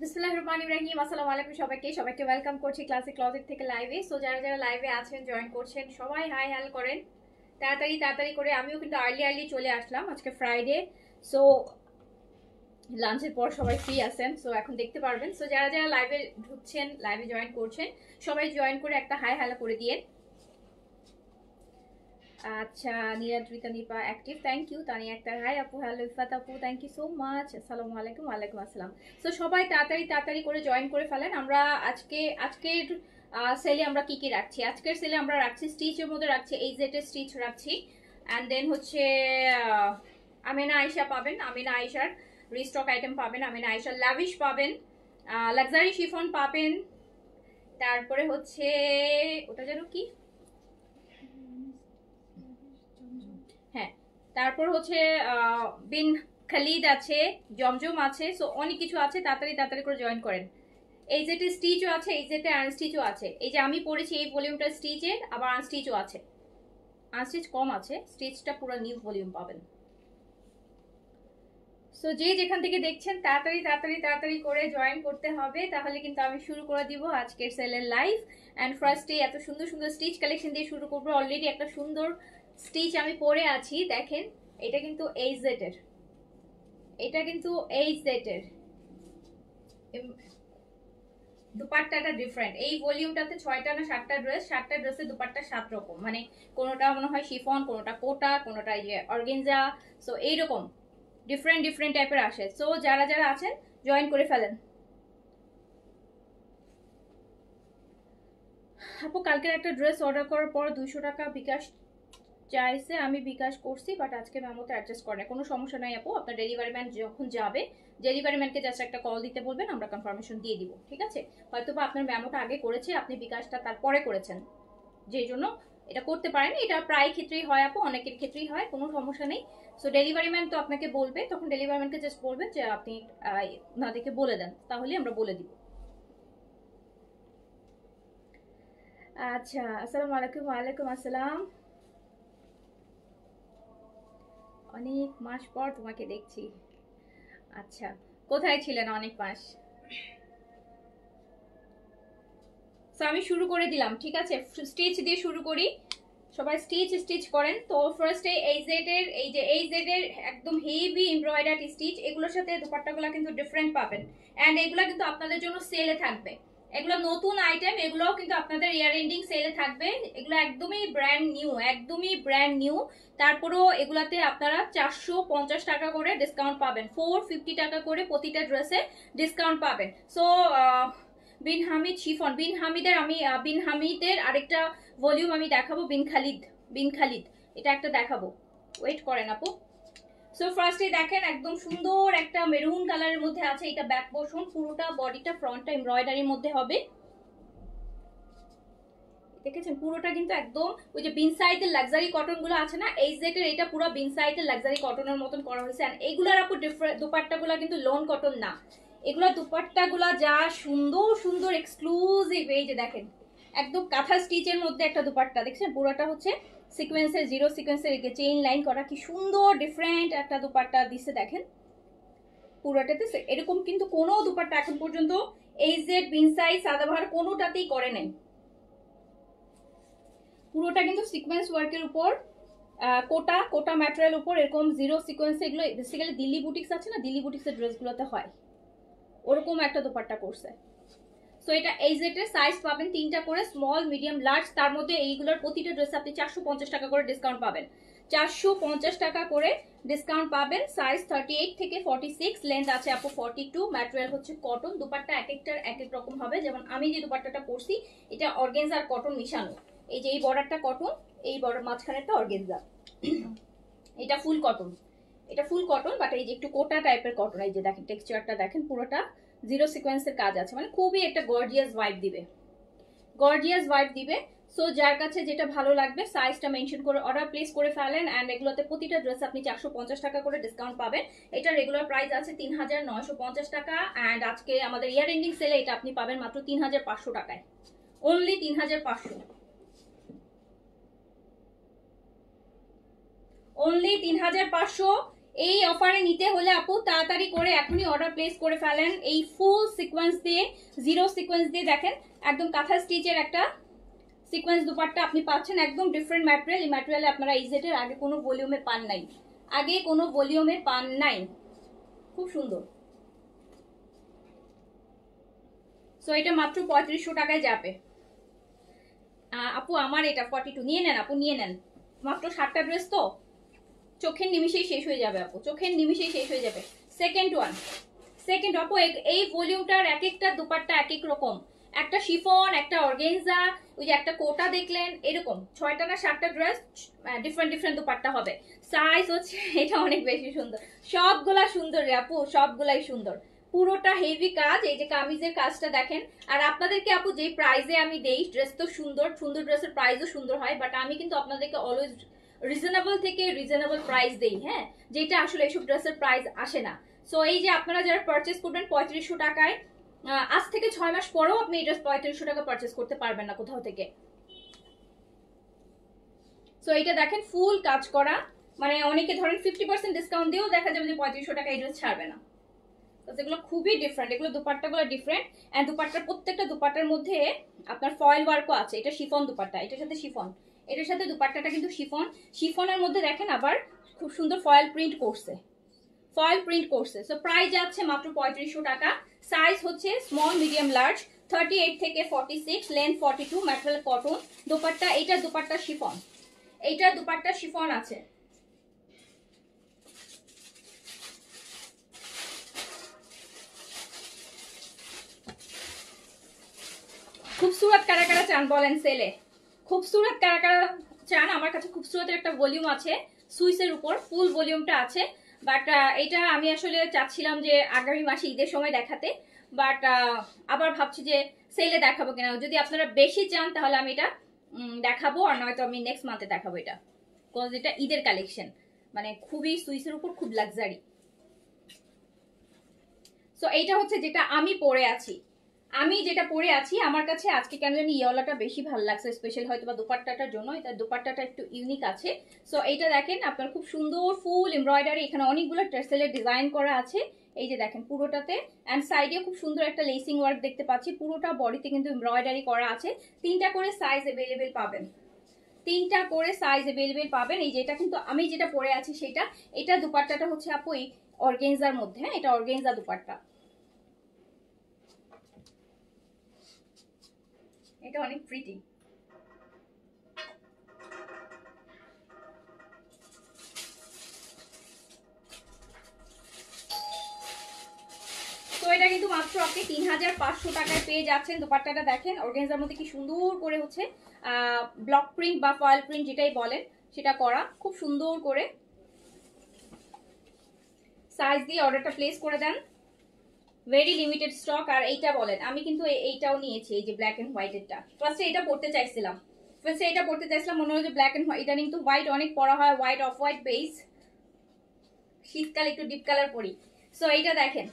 বিসমিল্লাহির রহমানির রহিম। আসসালামু আলাইকুম সবাইকে ওয়েলকাম করছি ক্লাসিক ক্লজেট থেকে লাইভে। সো যারা যারা লাইভে আছেন, জয়েন করছেন, সবাই হাই হ্যালো করেন তাড়াতাড়ি করে। আমিও কিন্তু আর্লি চলে আসলাম, আজকে ফ্রাইডে। সো লাঞ্চের পর সবাই ফ্রি আছেন, সো এখন দেখতে পারবেন। সো যারা যারা লাইভে ঢুকছেন, লাইভে জয়েন করছেন, সবাই জয়েন করে একটা হাই হ্যালো করে দিয়ে। আচ্ছা, নিরাদ্রিতা Nipa active, thank you. Tania একটা হাই আপু, হ্যালো ইফাত আপু, থ্যাংক ইউ সো মাচ। আসসালামু আলাইকুম। ওয়ালাইকুম আসসালাম। সো সবাই তাড়াতাড়ি করে জয়েন করে ফেলেন। আমরা আজকের সেলে আমরা কি কি রাখছি? আজকের সেলে আমরা রাখছি স্টিচের মধ্যে রাখছি এইজেড এর স্টিচ রাখছি, অ্যান্ড দেন হচ্ছে আমিনা আয়েশা পাবেন, আমিনা আয়েশার রিস্টক আইটেম পাবেন, আমিনা আয়েশার লাভিশ পাবেন, লাক্সারি শিফন পাবেন, তারপরে হচ্ছে ওটা যেন কি, হ্যাঁ, তারপর হচ্ছে বিন খালিদ আছে, জমজম আছে। সো অনেক কিছু আছে, তাড়াতাড়ি করে জয়েন করেন। এই যেটা স্টিচও আছে, এই যেটা আনস্টিচও আছে। এই যে আমি পড়েছি এই ভলিউমটা স্টিচের, আবার আনস্টিচও আছে। আনস্টিচ কম আছে, স্টিচটা পুরো নিউ ভলিউম পাবেন। সো যে যেখান থেকে দেখছেন তাড়াতাড়ি করে জয়েন করতে হবে, তাহলে কিন্তু আমি শুরু করে দিব আজকের সেলের লাইভ। অ্যান্ড ফার্স্টে এত সুন্দর সুন্দর স্টিচ কালেকশন দিয়ে শুরু করবো। অলরেডি একটা সুন্দর স্টিচ আমি পরে আছি, দেখেন। এটা কিন্তু এইজেড এর, এটা কিন্তু এইজেড এর দুপাট্টাটা ডিফারেন্ট। এই ভলিউমটাতে 6টা না 7টা ড্রেস, 7টা ড্রেসের দুপাট্টা 7 রকম, মানে কোনোটা মনে হয় শিফন, কোনোটা কোটা, কোনোটা এই যে অর্গেনজা। সো এইরকম ডিফারেন্ট টাইপের আসে। সো যারা যারা আছেন জয়েন করে ফেলেন। আপু কালকের একটা ড্রেস অর্ডার করার পর 200 টাকা বিকাশ চাইছে, আমি বিকাশ করছি, বাট আজকে মেমোতে অ্যাডজাস্ট করে না। কোনো সমস্যা নাই আপু, আপনার ডেলিভারি ম্যান যখন যাবে, ডেলিভারি ম্যানকে জাস্ট একটা কল দিতে বলবেন, আমরা কনফার্মেশন দিয়ে দিব, ঠিক আছে? হয়তো বা আপনার মেমোটা আগে করেছে, আপনি বিকাশটা তারপরে করেছেন, যেই জন্য এটা করতে পারেন। এটা প্রায় ক্ষেত্রেই হয় আপু, অনেকের ক্ষেত্রেই হয়, কোনো সমস্যা নেই। সো ডেলিভারি ম্যান তো আপনাকে বলবে, তখন ডেলিভারি ম্যানকে জাস্ট বলবেন যে আপনি ওনাদেরকে বলে দেন, তাহলে আমরা বলে দিব। আচ্ছা, আসসালামু আলাইকুম। ওয়ালাইকুম আসসালাম। অনেক মাস পর তোমাকে দেখছি। আচ্ছা, কোথায় ছিলেন অনেক মাস? সো আমি শুরু করে দিলাম, ঠিক আছে? স্টিচ দিয়ে শুরু করি, সবাই স্টিচ করেন। তো ফার্স্টে এই জেড এর একদম হেভি এমব্রয়ডারি স্টিচ, এগুলোর সাথে দুপাট্টাগুলো কিন্তু ডিফারেন্ট পাবেন। এন্ড এগুলো কিন্তু আপনাদের জন্য সেলে থাকবে, এগুলো নতুন আইটেম, এগুলোও কিন্তু আপনাদের ইয়ার এন্ডিং সেলে থাকবে। এগুলো একদমই ব্র্যান্ড নিউ। তারপরেও এগুলাতে আপনারা 450 টাকা করে ডিসকাউন্ট পাবেন, 450 টাকা করে প্রতিটা ড্রেসে ডিসকাউন্ট পাবেন। সো বিন হামিদ শিফন, বিন হামিদের আরেকটা ভলিউম আমি দেখাবো, বিন খালিদ এটা একটা দেখাবো, ওয়েট করেন আপু। সো ফার্স্টে দেখেন একদম সুন্দর একটা মেরুন কালারের মধ্যে আছে, এটা ব্যাক পোর্শন, পুরোটা বডিটা ফ্রন্টটা এমব্রয়ডারির মধ্যে হবে, দেখেছেন? পুরোটা কিন্তু একদম ওই যে বিন সাইডের লাক্সারি কটন গুলো আছে না, এই সেটের এটা পুরো বিন সাইডের লাক্সারি কটনের মতন করা হয়েছে। আর এগুলার আপু দুপাট্টাগুলো কিন্তু লোন কটন না, এগুলা দুপাট্টাগুলা যা সুন্দর এক্সক্লুসিভ। এই যে দেখেন একদম কাঁথা স্টিচের মধ্যে একটা দুপাট্টা, দেখছেন? পুরোটা হচ্ছে সিকোয়েন্সের, জিরো সিকোয়েন্সের চেইন লাইন করা, কি সুন্দর ডিফারেন্ট একটা দুপাট্টা দিচ্ছে, দেখেন পুরোটাতে। এরকম কিন্তু কোনো দুপাট্টা এখন পর্যন্ত এইজেড, বিন সাইজ, সাদাবাহার কোনোটাতেই করে নাই। পুরোটা কিন্তু সিকোয়েন্স ওয়ার্কের উপর, কোটা ম্যাটেরিয়াল উপর এরকম জিরো সিকোয়েন্স। এগুলো বেসিক্যালি দিল্লি বুটিক্স আছে না, দিল্লি বুটিক্সের ড্রেসগুলোতে হয়, ওরকম একটা দোপাট্টা করছে। সো এটা এইজেটের সাইজ পাবেন 3টা করে, স্মল, মিডিয়াম, লার্জ। তার মধ্যে এইগুলোর প্রতিটা ড্রেসে আপনি 450 টাকা করে ডিসকাউন্ট পাবেন, 450 টাকা করে ডিসকাউন্ট পাবেন। সাইজ 38 থেকে 46, লেন্থ আছে আপু 42, ম্যাটেরিয়াল হচ্ছে কটন। দুপাট্টা এক একটার এক এক রকম হবে, যেমন আমি যে দুপাট্টাটা পরছি এটা অর্গেনজা আর কটন মিশানো। এই যে এই বর্ডারটা কটন, এই বর্ডার মাঝখানেরটা অর্গেনজা, এটা ফুল কটন, এটা ফুল কটন, বাট এই যে একটু কোটা টাইপের কটন। এই যে দেখেন টেক্সচারটা দেখেন, পুরোটা জিরো সিকোয়েন্সের কাজ আছে, মানে খুবই একটা গর্জিয়াস ভাইব দিবে। সো যার কাছে যেটা ভালো লাগবে সাইজটা মেনশন করে অর্ডার প্লেস করে ফেলেন। অ্যান্ড এগুলোতে প্রতিটা ড্রেস আপনি 450 টাকা করে ডিসকাউন্ট পাবেন। এটা রেগুলার প্রাইস আছে 3950 টাকা, অ্যান্ড আজকে আমাদের ইয়ার এন্ডিং সেলে এটা আপনি পাবেন মাত্র 3500 টাকায়, অনলি 3500, অনলি 3500। এই অফারে নিতে হলে আপু তাড়াতাড়ি করে এখনই অর্ডার প্লেস করে ফেলেন। এই ফুল সিকোয়েন্স দিয়ে, জিরো সিকোয়েন্স দিয়ে দেখেন একদম কাঁথা স্টিচের একটা সিকোয়েন্স দুপাট্টা আপনি পাচ্ছেন, একদম ডিফারেন্ট ম্যাটেরিয়াল। এই ম্যাটেরিয়ালে আপনারা ইজেটের আগে কোনো ভলিউমে পান নাই, আগে কোনো ভলিউমে পান নাই। খুব সুন্দর। সো এটা মাত্র 3500 টাকায় যাবে। আপু আমার এটা 42 নিয়ে নেন আপু, নিয়ে নেন। মাত্র 7টা ড্রেস তো চোখের নিমিশেই শেষ হয়ে যাবে আপু, চোখের নিমিশেই শেষ হয়ে যাবে। সেকেন্ড ওয়ান, সেকেন্ড আপু এই ভলিউমটার এক একটা দুপাট্টা এক এক রকম, একটা শিফন, একটা অর্গেনজা, ওই যে একটা কোটা দেখলেন, এরকম 6টা না 7টা ড্রেস ডিফারেন্ট ডিফারেন্ট দুপাট্টা হবে। সাইজ হচ্ছে এটা অনেক বেশি সুন্দর, সবগুলা সুন্দর রে আপু, সবগুলাই সুন্দর। পুরোটা হেভি কাজ, এই যে কামিজের কাজটা দেখেন। আর আপনাদেরকে আপু যেই প্রাইসে আমি দেই, ড্রেস তো সুন্দর, সুন্দর ড্রেসের প্রাইসও সুন্দর হয়, বাট আমি কিন্তু আপনাদেরকে অলওয়েজ রিজনেবল থেকে রিজনেবল প্রাইস দেই, হ্যাঁ, যেটা আসলে এইসব ড্রেসের প্রাইস আসে না। সো এই যে আপনারা যারা পারচেস করবেন 3500 টাকায়, আজ থেকে 6 মাস পরেও আপনি এই ড্রেস 3500 টাকা পারচেস করতে পারবেন না কোথাও থেকে। সো এটা দেখেন ফুল কাজ করা, মানে অনেকে ধরেন 50% ডিসকাউন্ট দিয়েও দেখা যাবে যে 3500 টাকা এই ড্রেস ছাড়বে না। তো এগুলো খুবই ডিফারেন্ট, এগুলো দুপাট্টাগুলো ডিফারেন্ট। এন্ড দুপাট্টার প্রত্যেকটা দুপাট্টার মধ্যে আপনার ফয়েল ওয়ার্কও আছে। এটা শিফন দুপাট্টা, এটার সাথে শিফন, এটার সাথে দুপাট্টাটা কিন্তু শিফন। শিফনের মধ্যে দেখেন আবার খুব সুন্দর ফয়েল প্রিন্ট করছে, ফয়েল প্রিন্ট করছে। সো প্রাইস যাচ্ছে মাত্র 3500 টাকা। সাইজ হচ্ছে স্মল, মিডিয়াম, লার্জ, 38 থেকে 46, লেন্থ 42, ম্যাটেরিয়াল কটন। দুপাট্টা, এইটা দুপাট্টা শিফন, এইটা দুপাট্টা শিফন আছে। খুবসুরত কারা কারা চান বলেন সেলে? খুবসুরত কারা কারা চান? আমার কাছে খুবসুরতের একটা ভলিউম আছে সুইসের উপর, ফুল ভলিউমটা আছে। বাট এটা আমি আসলে চাচ্ছিলাম যে আগামী মাসে ঈদের সময় দেখাতে, বাট আবার ভাবছি যে সেলে দেখাবো কিনা। যদি আপনারা বেশি চান তাহলে আমি এটা দেখাবো, আর নয়তো আমি নেক্সট মান্থে দেখাবো এটা, বিকজ এটা ঈদের কালেকশন, মানে খুবই সুইসের উপর, খুব লাক্সারি। সো এইটা হচ্ছে যেটা আমি পরে আছি, আমি যেটা পরে আছি। আমার কাছে আজকে কেন জানি ইয়েলোটা বেশি ভালো লাগছে, স্পেশাল হয়তো বা দুপাট্টাটার জন্য। এটা দুপাট্টাটা একটু ইউনিক আছে। সো এইটা দেখেন আপনার খুব সুন্দর ফুল এমব্রয়ডারি, এখানে অনেকগুলো টার্সেলের ডিজাইন করা আছে। এই যে দেখেন পুরোটাতে, অ্যান্ড সাইডে খুব সুন্দর একটা লেসিং ওয়ার্ক দেখতে পাচ্ছি। পুরোটা বডিতে কিন্তু এমব্রয়ডারি করা আছে। 3টা করে সাইজ অ্যাভেলেবেল পাবেন, 3টা করে সাইজ অ্যাভেলেবেল পাবেন। এই যে এটা কিন্তু আমি যেটা পরে আছি সেটা, এটা দুপাট্টাটা হচ্ছে আপু এই অর্গেনজার মধ্যে, হ্যাঁ, এটা অর্গেনজা দুপাট্টা, এটা অনেক প্রিটি। তো এটা কিন্তু মাত্র আপনি 3500 টাকায় পেয়ে যাচ্ছেন। দোপাট্টাটা দেখেন অর্গানজার মধ্যে কি সুন্দর করে হচ্ছে ব্লক প্রিন্ট বা ফয়েল প্রিন্ট যেটাই বলেন সেটা করা, খুব সুন্দর করে। সাইজ দিয়ে অর্ডারটা প্লেস করে দেন, ভেরি লিমিটেড স্টক। আর এইটা বলেন, আমি কিন্তু এইটাও নিয়েছি, এই যে ব্ল্যাক এন্ড হোয়াইটেরটা। ফার্স্টে এটা পড়তে চাইছিলাম, মনে হলো যে ব্ল্যাক এন্ড হোয়াইট, ইদানিং তো হোয়াইট অনেক পরা হয়, হোয়াইট অফ হোয়াইট বেস, শীতকালে একটু ডিপ কালার পরি। সো এইটা দেখেন,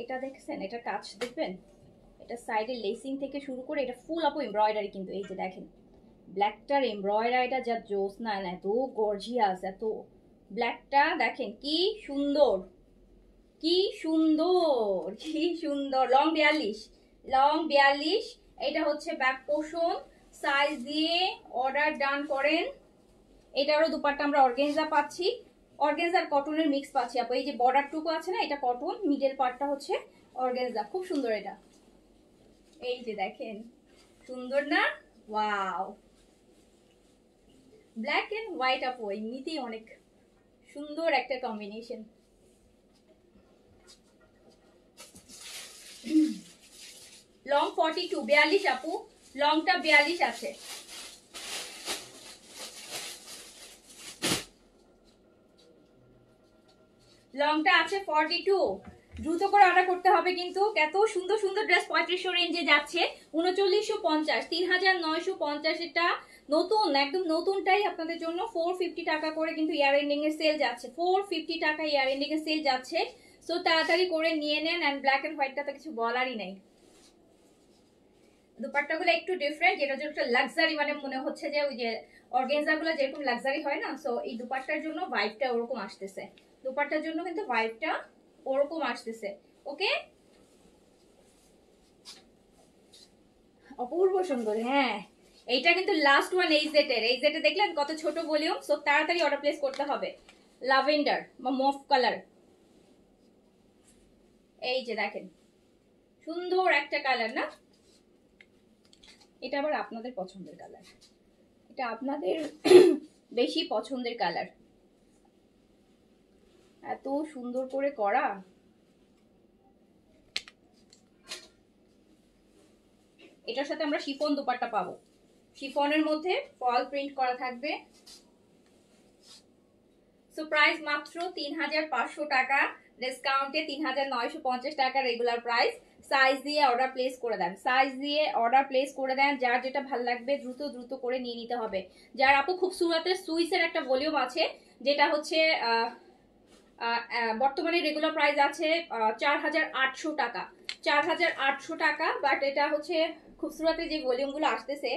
এটা দেখছেন, এটা কাজ দেখবেন, এটা সাইডে লেসিং থেকে শুরু করে এটা ফুল আপু এমব্রয়ডারি কিন্তু। এই যে দেখেন ব্ল্যাকটার এমব্রয়ডারিটা যা জোস, না এত গর্জিয়াস, এত ব্ল্যাকটা দেখেন কি সুন্দর, কি সুন্দর, কি সুন্দর। Long 42, long 42। এটা হচ্ছে ব্যাক পোর্শন। সাইজ দিয়ে অর্ডার ডান করেন। এটারও দুপাট্টা আমরা অর্গানজা পাচ্ছি, অর্গানজার কটনের মিক্স পাচ্ছি আপু। এই যে বর্ডারটুকু আছে না, এটা কটন, মিডল পার্টটা হচ্ছে অর্গানজা। খুব সুন্দর এটা, এই যে দেখেন সুন্দর না? ওয়াও, ব্ল্যাক এন্ড হোয়াইট আপু এমনিতেই অনেক সুন্দর একটা কম্বিনেশন। লং 42, 42 আপু, লংটা 42 আছে। লংটা আছে 42, দ্রুত করে অর্ডার করতে হবে কিন্তু। এত সুন্দর সুন্দর ড্রেস 3500 রেঞ্জে যাচ্ছে, 3950, 3950। এটা নতুন, একদম নতুনটাই আপনাদের জন্য 450 টাকা করে কিন্তু ইয়ার এন্ডিং এর সেল যাচ্ছে, 450 টাকা ইয়ার এন্ডিং এর সেল যাচ্ছে। সো তাড়াতাড়ি করে নিয়ে নেন। এন্ড ব্ল্যাক এন্ড হোয়াইটটা তো কিছু বলারই নাই, দুপাট্টাগুলো একটু ডিফারেন্ট, যেটা জন্য একটা লাক্সারি, মানে মনে হচ্ছে যে ওই যে অর্গানজাগুলো যেরকম লাক্সারি হয় না, সো এই দুপাট্টার জন্য ভাইবটা ওরকম আসতেছে, দুপাট্টার জন্য কিন্তু ভাইবটা ওরকম আসতেছে। ওকে, অপূর্ব সুন্দর। হ্যাঁ, এইটা কিন্তু লাস্ট ওয়ান এই সেটের। এই সেটে দেখলেন কত ছোট ভলিউম, সো তাড়াতাড়ি অর্ডার প্লেস করতে হবে। ল্যাভেন্ডার বা মফ কালার, এই যে দেখেন সুন্দর একটা কালার না, এটা আবার আপনাদের পছন্দের কালার, এটা আপনাদের বেশি পছন্দের কালার, এত সুন্দর করে করা। এটার সাথে আমরা শিফন দুপাট্টা পাবো, শিফনের মধ্যে ফল প্রিন্ট করা থাকবে। সো প্রাইস মাত্র ৩৫০০ টাকা, ডিসকাউন্টে ৩৯৫০ টাকা রেগুলার প্রাইস। সাইজ দিয়ে অর্ডার প্লেস করে দেন, সাইজ দিয়ে অর্ডার প্লেস করে দেন, যার যেটা ভালো লাগবে দ্রুত দ্রুত করে নিয়ে নিতে হবে। যার আপু খুবসুরতের সুইসের একটা ভলিউম আছে, যেটা হচ্ছে বর্তমানে রেগুলার প্রাইস আছে ৪৮০০ টাকা, ৪৮০০ টাকা। বাট এটা হচ্ছে খুবসুরতের যে ভলিউমগুলো আসতেছে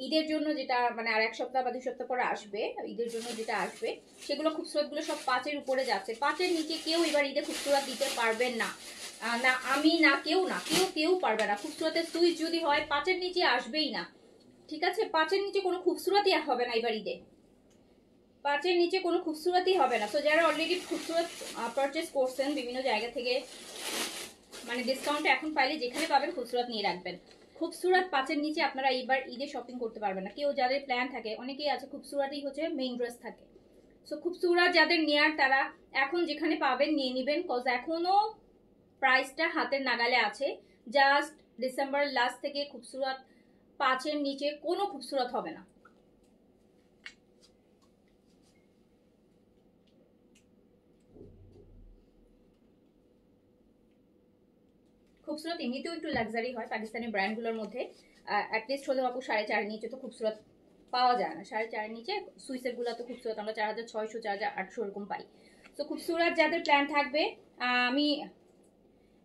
ঈদের জন্য, যেটা মানে আর 1 সপ্তাহ বা 2 সপ্তাহ পরে আসবে, ঈদের জন্য যেটা আসবে, সেগুলো খুবসুরত গুলো সব 5-এর উপরে যাচ্ছে। 5-এর নিচে কেউ এবার ঈদে খুবসুরত দিতে পারবেন না, না আমি না কেউ, না কেউ কেউ পারবে না। খুবসুরতের সুইচ যদি হয় 5-এর নিচে আসবেই না, ঠিক আছে? 5-এর নিচে কোনো খুবসুরতই হবে না এবার ঈদে, 5-এর নিচে কোনো খুবসুরতই হবে না। তো যারা অলরেডি খুবসুরত পারচেস করছেন বিভিন্ন জায়গা থেকে, মানে ডিসকাউন্ট এখন পাইলে যেখানে পাবেন খুবসুরত নিয়ে রাখবেন। খুবসুরত 5-এর নিচে আপনারা এইবার ঈদে শপিং করতে পারবেন না। কেউ যাদের প্ল্যান থাকে, অনেকেই আছে খুবসুরতই হচ্ছে মেইন ড্রেস থাকে, সো খুবসুরত যাদের নেয়ার তারা এখন যেখানে পাবেন নিয়ে নেবেন, কজ এখনো প্রাইসটা হাতের নাগালে আছে। জাস্ট ডিসেম্বর লাস্ট থেকে খুবসুরত 5-এর নিচে কোনো খুবসুরত হবে না। খুবসুরত এমনিতেও একটু লাক্সারি হয় পাকিস্তানি ব্র্যান্ডগুলোর মধ্যে, অ্যাটলিস্ট হলেও আপু 4.5 নিচে তো খুবসুরত পাওয়া যায় না। 4.5 নিচে সুইসের গুলো তো খুবসুরত আমরা 4600 4800 এরকম পাই। তো খুবসুরত যাদের প্ল্যান থাকবে, আমি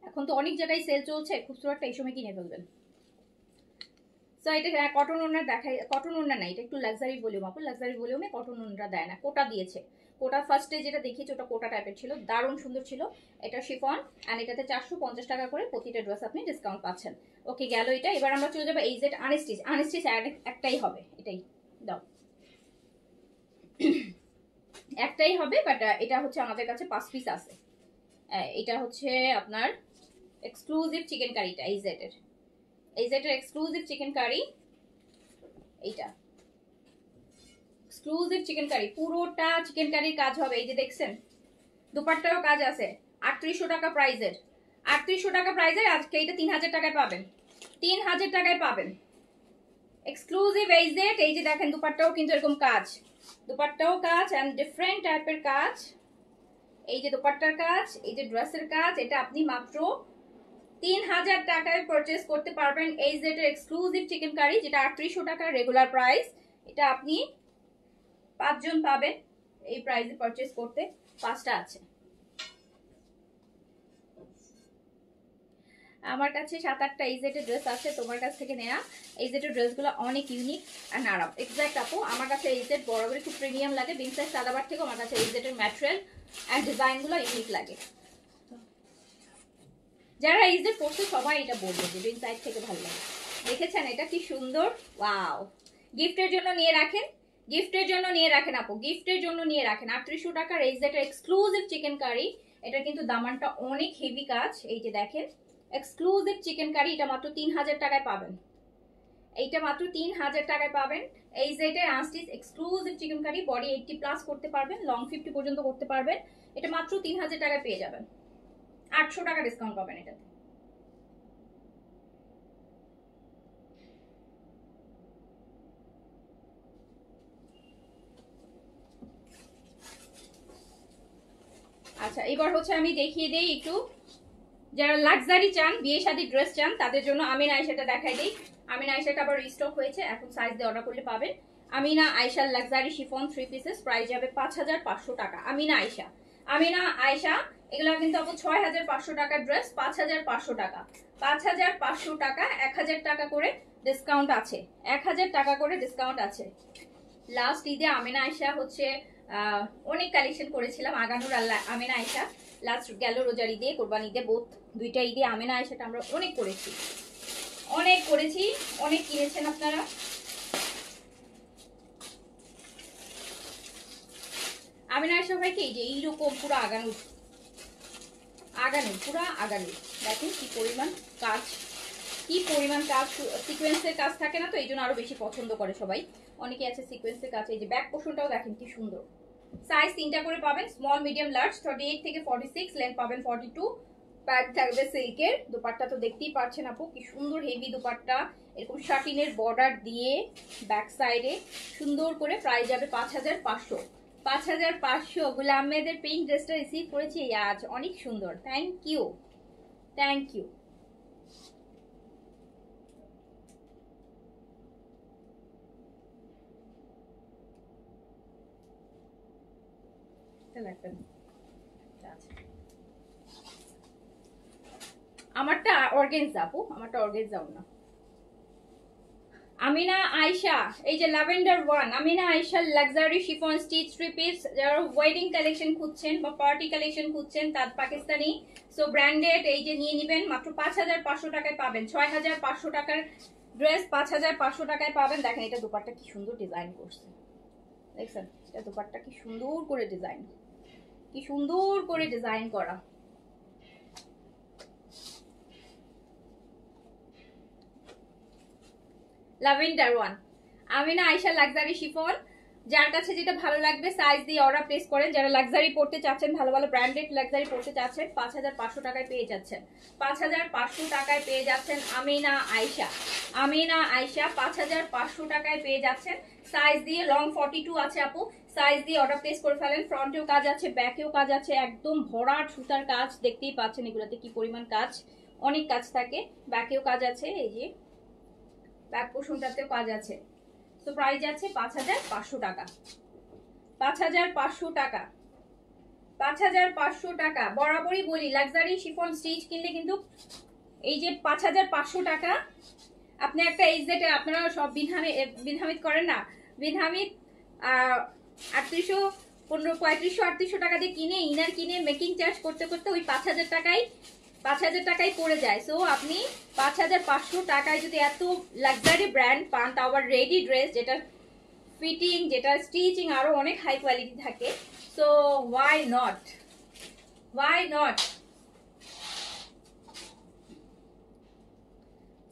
এখন তো অনেক জায়গায় সেল চলছে, খুবসুরতটা এই সময় কিনে ফেলবেন। সো এটা কটন ওনার দেখাই, কটন ওনা না, এটা একটু লাক্সারি ভলিউম, আপু লাক্সারি ভলিউমে কটন ওনারা দেয় না, কোটা দিয়েছে। কোটা ফার্স্টে যেটা দেখিয়েছে ওটা কোটা টাইপের ছিল, দারুণ সুন্দর ছিল। এটা শিফন অ্যান্ড এটাতে 450 টাকা করে প্রতিটা ড্রেস আপনি ডিসকাউন্ট পাচ্ছেন। ওকে, গেল এটা। এবার আমরা চলে যাবো এইজেড আনস্টিচ। আনস্টিচ একটাই হবে, এটাই দাও, একটাই হবে। বাট এটা হচ্ছে আমাদের কাছে 5 পিস আছে। এটা হচ্ছে আপনার এক্সক্লুসিভ চিকেন কারিটা, এইজেডের এক্সক্লুসিভ চিকেন কারি, এইটা এক্সক্লুসিভ চিকেন কারি, পুরোটা চিকেন কারির কাজ হবে। এই যে দেখছেন দুপাট্টারও কাজ আছে। 3800 টাকা প্রাইজের, 3800 টাকা প্রাইজের আজকে এটা 3000 টাকায় পাবেন, 3000 টাকায় পাবেন এক্সক্লুসিভ এইজেড। এই যে দেখেন দুপাট্টাও কিন্তু এরকম কাজ, দুপাট্টাও কাজ এন্ড ডিফারেন্ট টাইপের কাজ। এই যে দুপাট্টার কাজ, এই যে ড্রেসের কাজ, এটা আপনি মাত্র 3000 টাকায় পারচেজ করতে পারবেন। এইজেড এর এক্সক্লুসিভ চিকেন কারি, যেটা 3800 টাকা রেগুলার প্রাইস, এটা আপনি 5 জন পাবেন এই প্রাইসে পারচেজ করতে। 5টা আছে আমার কাছে, 7-8টা এইজেটের ড্রেস আছে তোমার কাছ থেকে নেয়া। এইজেটের ড্রেসগুলো অনেক ইউনিক অ্যান্ড আরাম। এক্স্যাক্ট আপু, আমার কাছে এইজেট বরাবরই খুব প্রিমিয়াম লাগে। বিনসাইড সাদাবার থেকে আমার কাছে এইজেটের ম্যাটেরিয়াল অ্যান্ড ডিজাইনগুলো ইউনিক লাগে। যারা এইজেট পড়ছে সবাই এটা বলবে যে বিনসাইড থেকে ভালো লাগে। দেখেছেন এটা কি সুন্দর, ওয়াও! গিফটের জন্য নিয়ে রাখেন, গিফটের জন্য নিয়ে রাখেন আপু, গিফটের জন্য নিয়ে রাখেন। 3800 টাকার এইজেটের এক্সক্লুসিভ চিকেন কারি, এটা কিন্তু দামানটা অনেক হেভি কাজ। এই যে দেখেন এক্সক্লুসিভ চিকেন কারি, এটা মাত্র 3000 টাকায় পাবেন, এইটা মাত্র 3000 টাকায় পাবেন। এই জেটের unstitch exclusive chikankari, body 80+ করতে পারবেন, লং 50 পর্যন্ত করতে পারবেন। এটা মাত্র 3000 টাকায় পেয়ে যাবেন, 800 টাকা ডিসকাউন্ট পাবেন এটাতে। আচ্ছা, এবার হচ্ছে আমি দেখিয়ে দেই একটু, যারা লাক্সারি চান, বিয়ে শাদী ড্রেস চান, তাদের জন্য আমিনা আয়েশাটা দেখাই দিই। আমিনা আয়েশাটা আবার রিস্টক হয়েছে, এখন সাইজ দিয়ে অর্ডার করলে পাবেন। আমিনা আয়েশার লাক্সারি শিফন 3 পিসেস, প্রাইস যাবে 5500 টাকা। আমিনা আয়েশা, আমিনা আয়েশা, এগুলো কিন্তু আপু 6500 টাকার ড্রেস, 5500 টাকা। 5500 টাকা, 1000 টাকা করে ডিসকাউন্ট আছে, 1000 টাকা করে ডিসকাউন্ট আছে। লাস্ট ঈদে আমিনা আয়েশা হচ্ছে অনেক কালেকশন করেছিলাম, আগানোর আল্লাহ আমিনা আয়েশা লাস্ট গেল রোজার ঈদে, কোরবানি ঈদে, বোথ দুইটা ঈদে আমিনা আয়েশাটা আমরা অনেক করেছি, অনেক করেছি, অনেক কিনেছেন আপনারা। আমিনা আয়েশা ভাই কি যে এইরকম পুরো আগানো পুরো আগানো, দেখেন কি পরিমাণ কাজ, কি পরিমাণ কাজ, সিকোয়েন্সের কাজ থাকে না তো এই জন্য আরো বেশি পছন্দ করে সবাই, অনেকে আছে সিকোয়েন্সের কাজ। এই যে ব্যাক পোর্শনটাও দেখেন কি সুন্দর, সাইজ 3টা করে পাবেন, স্মল মিডিয়াম লার্জ, 38 থেকে 46, লেন্থ পাবেন 42, প্যাড থাকবে সিল্কের, দোপাট্টা তো দেখতেই পাচ্ছেন আপু কি সুন্দর হেভি দোপাট্টা, এরকম শাটিনের বর্ডার দিয়ে ব্যাক সাইডে সুন্দর করে, প্রাইস যাবে 5500। 5500। গুলাম আহমেদের পিঙ্ক ড্রেসটা রিসিভ করেছি আজ, অনেক সুন্দর, থ্যাংক ইউ, থ্যাংক ইউ। আমারটা অর্গানজা আপু, আমারটা অর্গানজা না। আমিনা আয়েশা, এই যে lavender one, Amina Ayesha luxury chiffon stitch 3 piece, যারা ওয়েডিং কালেকশন খুঁজছেন বা পার্টি কালেকশন খুঁজছেন, তার পাকিস্তানি সো ব্র্যান্ডেড, এই যে নিয়ে নেবেন, মাত্র 5500 টাকায় পাবেন, 6500 টাকার ড্রেস 5500 টাকায় পাবেন। দেখেন এটা দোপাট্টা কি সুন্দর ডিজাইন করছে, দেখছেন এটা দোপাট্টা কি সুন্দর করে ডিজাইন, কি সুন্দর করে ডিজাইন করা। Lavender one, Amina Ayesha luxury chiffon, যার কাছে যেটা ভালো লাগবে সাইজ দিয়ে অর্ডার প্লেস করেন। যারা লাক্সারি পড়তে চাচ্ছেন, ভালো ভালো ব্র্যান্ডেড লাক্সারি পড়তে চাচ্ছেন, 5500 টাকায় পেয়ে যাচ্ছেন, 5500 টাকায় পেয়ে যাচ্ছেন আমিনা আয়েশা, আমিনা আয়েশা 5500 টাকায় পেয়ে যাচ্ছেন। সাইজ দিয়ে লং 42 আছে আপু, সাইজ দিয়ে অর্ডার প্লেস করে ফেলেন। ফ্রন্টেও কাজ আছে, ব্যাকেও কাজ আছে, একদম ভরাট সুতার কাজ, দেখতেই পাচ্ছেন এগুলোতে কি পরিমাণ কাজ, অনেক কাজ থাকে, ব্যাকেও কাজ আছে, এই যে ব্যাক পোর্শনটাতেও কাজ আছে। তো প্রাইস আছে 5500 টাকা, 5500 টাকা, 5500 টাকা। বরাবরই বলি লাক্সারি শিফন স্টিচ কিনলে কিন্তু এই যে 5500 টাকা, আপনি একটা এইচজেড, আপনারা সব বিনহামিদ করেন না, বিনহামিদ 3800 3500 টাকা দিয়ে কিনে, ইনার কিনে মেকিং চার্জ করতে করতে ওই 5000 টাকায় পড়ে যায়। সো আপনি 5500 টাকায় যদি এত লাক্সারি ব্র্যান্ড পান, তাও আবার রেডি ড্রেস, যেটা ফিটিং, যেটা স্টিচিং আরো অনেক হাই কোয়ালিটি থাকে, so why not, why not.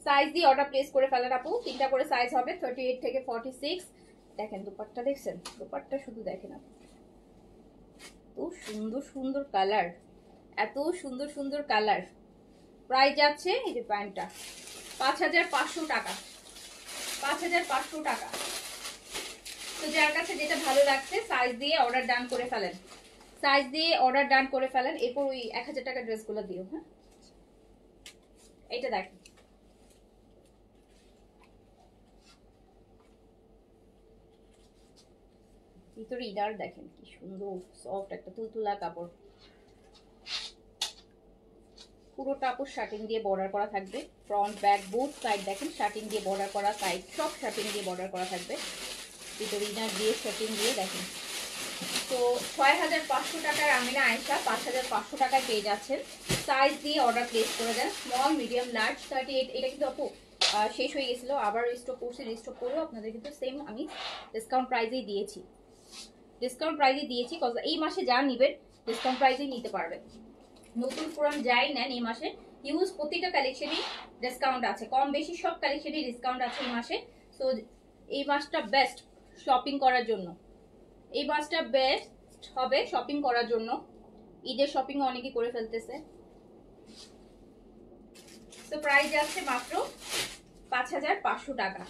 Size দিয়ে অর্ডার প্লেস করে ফেলেন আপু, 3টা করে সাইজ হবে, 38 থেকে 46। দেখেন দোপাট্টা, দেখছেন দোপাট্টা, শুধু দেখেন আপু, এত সুন্দর সুন্দর কালার, এত সুন্দর সুন্দর কালার। প্রাইস যাচ্ছে এই যে প্যান্টটা 5500 টাকা, 5500 টাকা। তো যার কাছে যেটা ভালো লাগছে সাইজ দিয়ে অর্ডার ডান করে ফেলেন, সাইজ দিয়ে অর্ডার ডান করে ফেলেন। এরপর ওই 1000 টাকা ড্রেসগুলো দিও। হ্যাঁ এটা দেখেন, ভিতরে ইনার দেখেন কি সুন্দর সফট একটা তুলতুলা কাপড়, পুরোটা আপুর শার্টিং দিয়ে বর্ডার করা থাকবে, ফ্রন্ট ব্যাক বোথ সাইড দেখেন শার্টিং দিয়ে বর্ডার করা, সাইড সব শার্টিং দিয়ে বর্ডার করা থাকবে, ভিতরে ইনার দিয়ে শার্টিং দিয়ে দেখেন। তো 6500 টাকার আমিনা আয়েশা 5500 টাকায় পেয়ে যাচ্ছেন। সাইজ দিয়ে অর্ডার প্লেস করে দেন, স্মল মিডিয়াম লার্জ 38। এটা কিন্তু আপু শেষ হয়ে গেছিল, আবার রিস্টক করছি, রিস্টক করেও আপনাদের কিন্তু সেম আমি ডিসকাউন্ট প্রাইসেই দিয়েছি, ডিসকাউন্ট প্রাইসে দিয়েছি, কজ এই মাসে যা নেবেন ডিসকাউন্ট প্রাইসেই নিতে পারবেন। নতুন পুরান যাই নেন এই মাসে ইউজ প্রতিটা কালেকশনই ডিসকাউন্ট আছে, কম বেশি সব কালেকশনই ডিসকাউন্ট আছে এই মাসে। সো এই মাসটা বেস্ট শপিং করার জন্য, এই মাসটা বেস্ট হবে শপিং করার জন্য। ঈদের শপিং অনেকে করে ফেলতেছে। তো প্রাইস যাচ্ছে মাত্র 5500 টাকা।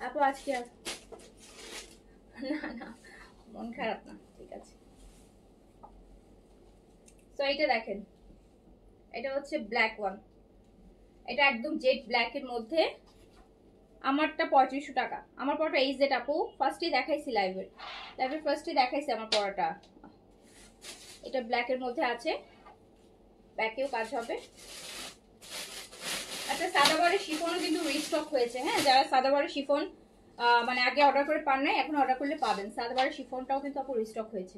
আপু আজকে না না মন খারাপ না, ঠিক আছে। তো এটা দেখেন, এটা হচ্ছে ব্ল্যাক ওয়ান, এটা একদম জেড ব্ল্যাক এর মধ্যে, আমারটা 3500 টাকা। আমার পড়াটা এই জেড আপু ফার্স্টে দেখাইছি লাইভে ফার্স্টে দেখাইছি আমার পড়াটা, এটা ব্ল্যাক এর মধ্যে আছে, ব্যাকেও কাজ হবে। আচ্ছা, সাদাবারের শিফনও কিন্তু রিস্টক হয়েছে। হ্যাঁ, যারা সাদাবারের শিফন মানে আগে অর্ডার করে পান নাই, এখন অর্ডার করলে পাবেন। সাদাবারের শিফনটাও কিন্তু আপু রিস্টক হয়েছে।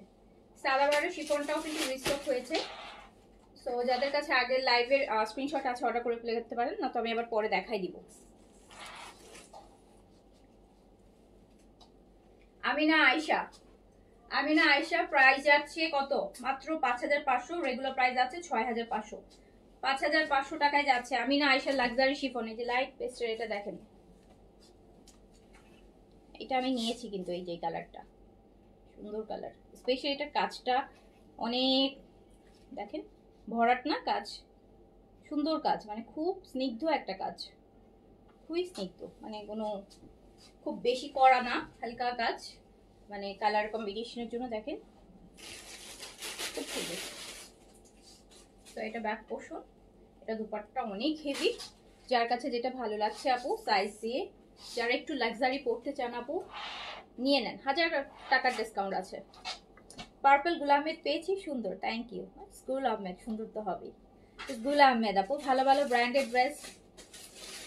সাদাবারের শিফনটাও কিন্তু রিস্টক হয়েছে। সো যাদের কাছে আগের লাইভের স্ক্রিনশট আছে অর্ডার করে ফেলে করতে পারেন, না তো আমি আবার পরে দেখাই দিব। আমিনা আয়শা প্রাইস যাচ্ছে কত? মাত্র 5500। রেগুলার প্রাইস আছে 6500। 5500 টাকায় যাচ্ছে আমিনা আয়শা লাক্সারি শিফন। এই যে লাইট পেস্টের এটা দেখেন, এটা আমি নিয়েছি কিন্তু এই যে কালারটা সুন্দর কালার। স্পেশালি এটা কাজটা অনেক দেখেন ভরাট না, কাজ সুন্দর, কাজ মানে খুব স্নিগ্ধ একটা কাজ, খুবই স্নিগ্ধ, মানে কোনো খুব বেশি কড়া না, হালকা কাজ, মানে কালার কম্বিনেশনের জন্য দেখেন খুব সুন্দর। তো এটা ব্যাক পোর্শন, এটা দুপাট্টা অনেক হেভি। যার কাছে যেটা ভালো লাগছে আপু সাইজ দিয়ে, যারা একটু লাক্সারি পড়তে চান আপু নিয়ে নেন। 1000 টাকার ডিসকাউন্ট আছে। পার্পল গুল আহমেদ পেয়েছি, সুন্দর, থ্যাংক ইউ। গুল আহমেদ সুন্দর তো হবেই। গুল আহমেদ আপু ভালো ভালো ব্র্যান্ডেড ড্রেস,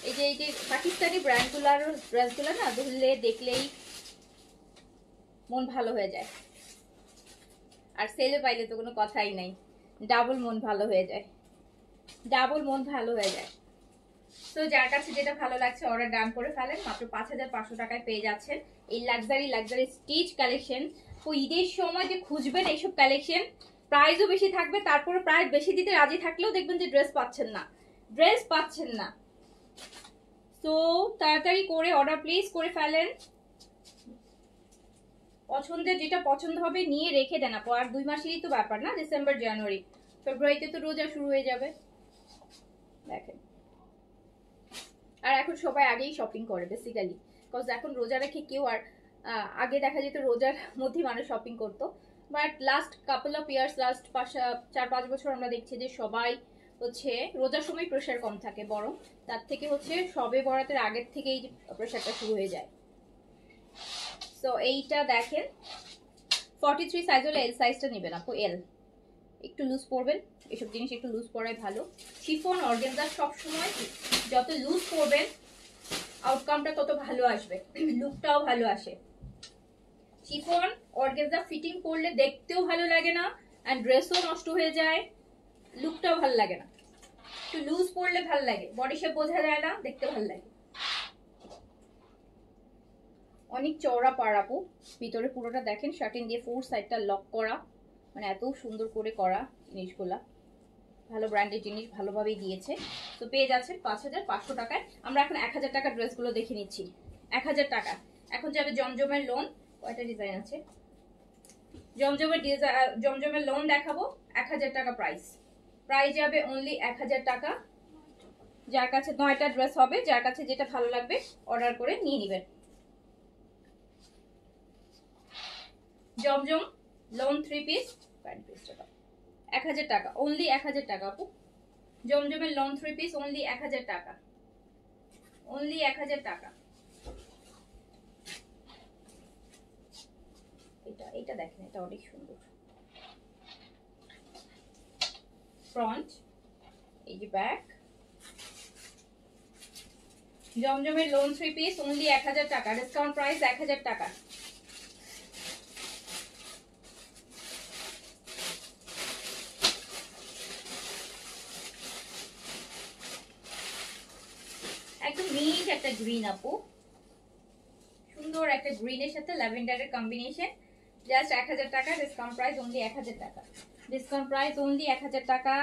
এই যে পাকিস্তানি ব্র্যান্ডগুলোর ড্রেসগুলো না ধরলে দেখলেই মন ভালো হয়ে যায়, আর সেলে পাইলে তো কোনো কথাই নাই, ডাবল মন ভালো হয়ে যায়, ডাবল মন ভালো হয়ে যায়। তো যার কাছে যেটা ভালো লাগছে অর্ডার ডান করে ফেলেন। মাত্র 5500 টাকায় পেয়ে যাচ্ছেন এই লাক্সারি স্টিচ কালেকশন। তো ঈদের সময় যে খুঁজবেন এইসব কালেকশন, প্রাইসও বেশি থাকবে, তারপরে প্রাইস বেশি দিতে রাজি থাকলেও দেখবেন যে ড্রেস পাচ্ছেন না। তো তাড়াতাড়ি করে অর্ডার প্লেস করে ফেলেন। পছন্দের যেটা পছন্দ হবে নিয়ে রেখে দেন আপু। আর 2 মাসেরই তো ব্যাপার না, ডিসেম্বর জানুয়ারি ফেব্রুয়ারিতে তো রোজা শুরু হয়ে যাবে দেখেন। আর এখন সবাই আগেই শপিং করে বেসিক্যালি, বিকজ এখন রোজা রেখে কেউ আর আগে দেখা যেত রোজার মধ্যে মানুষ শপিং করতো, but last couple of years, last 4-5 বছর আমরা দেখছি যে সবাই হচ্ছে রোজার সময় প্রেশার কম থাকে, বরং তার থেকে হচ্ছে সবে বরাতের আগের থেকেই প্রেশারটা শুরু হয়ে যায়। সো এইটা দেখেন 43 সাইজ হলে এল সাইজটা নেবেন আপু। এল একটু লুজ পরবেন, এসব জিনিস একটু লুজ পরাই ভালো। শিফন অর্গানজা সবসময় যত লুজ পরবেন আউটকামটা তত ভালো আসবে, লুকটাও ভালো আসে। শিফন অর্গানজা ফিটিং করলে দেখতেও ভালো লাগে না, এন্ড ড্রেসও নষ্ট হয়ে যায়, লুকটাও ভালো লাগে না। একটু লুজ পরলে ভালো লাগে, বডি শেপ বোঝা যায় না, দেখতে ভালো লাগে। অনেক চওড়া পাড় আপু, ভিতরে পুরোটা দেখেন শার্টিন দিয়ে 4 সাইডটা লক করা, মানে এত সুন্দর করে করা জিনিসগুলা, ভালো ব্র্যান্ডের জিনিস ভালোভাবেই দিয়েছে। তো পেয়ে যাচ্ছেন 5500 টাকায়। আমরা এখন 1000 টাকার ড্রেসগুলো দেখে নিচ্ছি। 1000 টাকা এখন যাবে জমজমের লোন। কয়টা ডিজাইন আছে? জমজমের লোন দেখাবো। 1000 টাকা প্রাইস যাবে অনলি 1000 টাকা। যার কাছে 9টা ড্রেস হবে, যার কাছে যেটা ভালো লাগবে অর্ডার করে নিয়ে নেবেন। জমজম লোন 3 পিস 1000 টাকা, অনলি 1000 টাকা আপু। জমজমের লোন 3 পিস অনলি 1000 টাকা, অনলি 1000 টাকা। এটা দেখেন, এটা অনেক সুন্দর ফ্রন্ট, এই যে ব্যাক। জমজমের লোন 3 পিস অনলি 1000 টাকা, ডিসকাউন্ট প্রাইস 1000 টাকা। একদম মিট একটা গ্রিন আপু, সুন্দর একটা গ্রিনের সাথে ল্যাভেন্ডারের কম্বিনেশন, জাস্ট 1000 টাকা, ডিসকাউন্ট প্রাইস অনলি 1000 টাকা, ডিসকাউন্ট প্রাইস অনলি 1000 টাকা।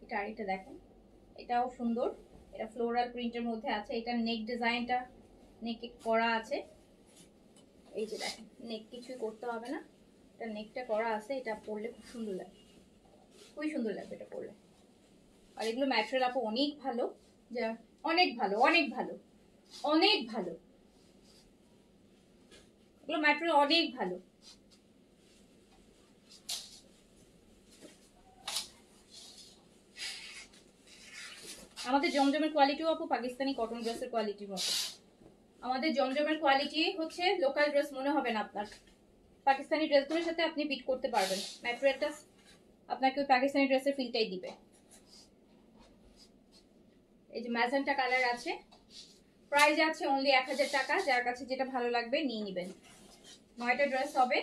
এটা আরেকটা দেখেন, এটাও সুন্দর, এটা ফ্লোরাল প্রিন্টের মধ্যে আছে। এটা নেক ডিজাইনটা নেকে করা আছে, এই যে দেখেন নেক কিছুই করতে হবে না, এটা নেকটা করা আছে। এটা পরলে খুব সুন্দর লাগে, খুবই সুন্দর লাগবে এটা পরলে। আর এগুলো ম্যাটেরিয়াল আপু অনেক ভালো, যা অনেক ভালো, অনেক ভালো, অনেক ভালো, এগুলো ম্যাটেরিয়াল অনেক ভালো। আমাদের জমজমের কোয়ালিটিও আপু পাকিস্তানি কটন ড্রেসের কোয়ালিটির মতো। আমাদের জমজমের কোয়ালিটি হচ্ছে লোকাল ড্রেস মনে হবে না আপনার, পাকিস্তানি ড্রেসগুলোর সাথে আপনি বিট করতে পারবেন। ম্যাটেরিয়ালটা আপনাকে ওই পাকিস্তানি ড্রেসের ফিলটাই দিবে। এই যে ম্যাজেন্টা কালার আছে, প্রাইস আছে অনলি 1000 টাকা। যার কাছে যেটা ভালো লাগবে নিয়ে নেবেন। 9টা ড্রেস হবে,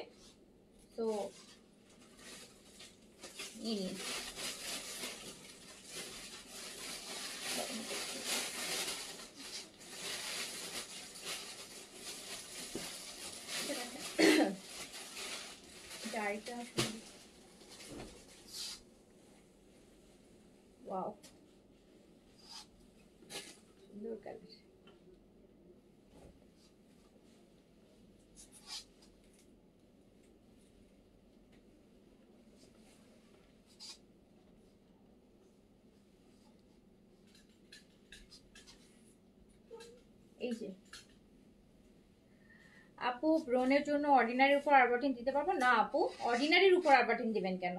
তো নিয়ে নিন। ওয়াও, সুন্দর কালার। এই যে আপু, ব্রনের জন্য অর্ডিনারির উপর আরবাটিন দিতে পারবো না আপু। অর্ডিনারির উপর আরবাটিন দিবেন কেন?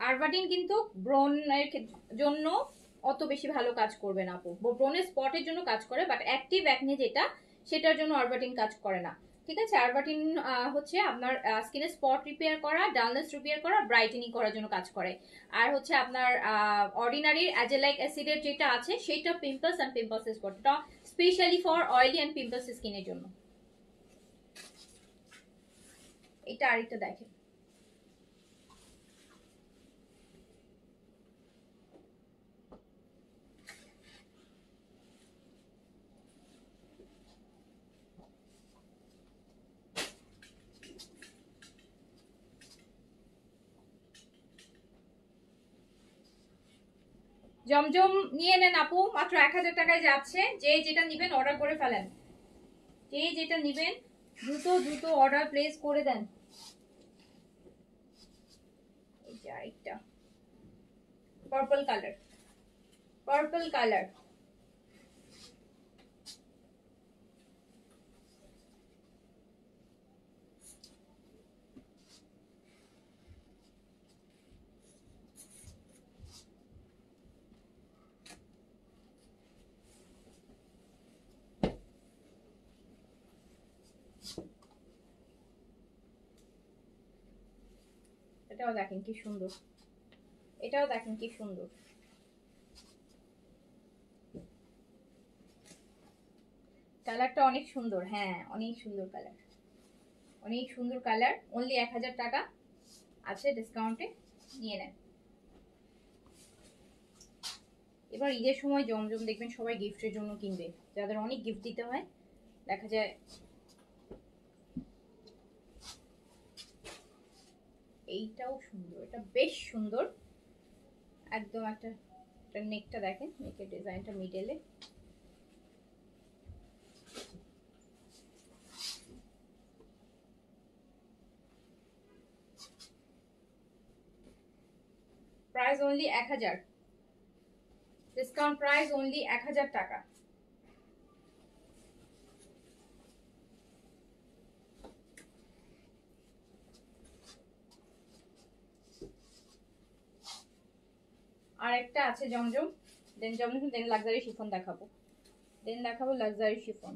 আরবাটিন কিন্তু ব্রনের জন্য অত বেশি ভালো কাজ করবে না আপু। ব্রনের স্পটের জন্য কাজ করে, বাট অ্যাক্টিভ অ্যাকনে যেটা, সেটার জন্য আরবাটিন কাজ করে না। ঠিক আছে, আরবাটিন হচ্ছে আপনার স্কিনের স্পট রিপেয়ার করা, ডালনেস রিপেয়ার করা, ব্রাইটেনিং করার জন্য কাজ করে। আর হচ্ছে আপনার অর্ডিনারির অ্যাজেলাইক অ্যাসিডের যেটা আছে, সেটা পিম্পলস অ্যান্ড পিম্পলস স্পটটা specially for oily and pimples স্কিনের জন্য। এটা আরেকটা দেখেন, জমজম নিয়ে নেন আপু, মাত্র 1000 টাকায় যাচ্ছে। যে যেটা নিবেন অর্ডার করে ফেলেন, যে যেটা নিবেন দ্রুত দ্রুত অর্ডার প্লেস করে দেন। এই যে আরেকটা পার্পল কালার, পার্পল কালার। এটাও দেখেন কি সুন্দর, এটাও দেখেন কি সুন্দর। কালারটা অনেক সুন্দর, হ্যাঁ অনেক সুন্দর কালার, অনেক সুন্দর কালার। অনলি 1000 টাকা আছে ডিসকাউন্টে, নিয়ে নেন। এবার ঈদের সময় জমজম দেখবেন সবাই গিফটের জন্য কিনবে, যাদের অনেক গিফট দিতে হয়। দেখা যায় এইটাও সুন্দর, এটা বেশ সুন্দর একদম। একটা নেকটা দেখেন, নেকের ডিজাইনটা মিডলে, price only 1000, discount price only 1000 টাকা। আর একটা আছে জমজম, দেন জমজম, দেন লাক্সারি শিফন দেখাবো, দেন দেখাবো লাক্সারি শিফন।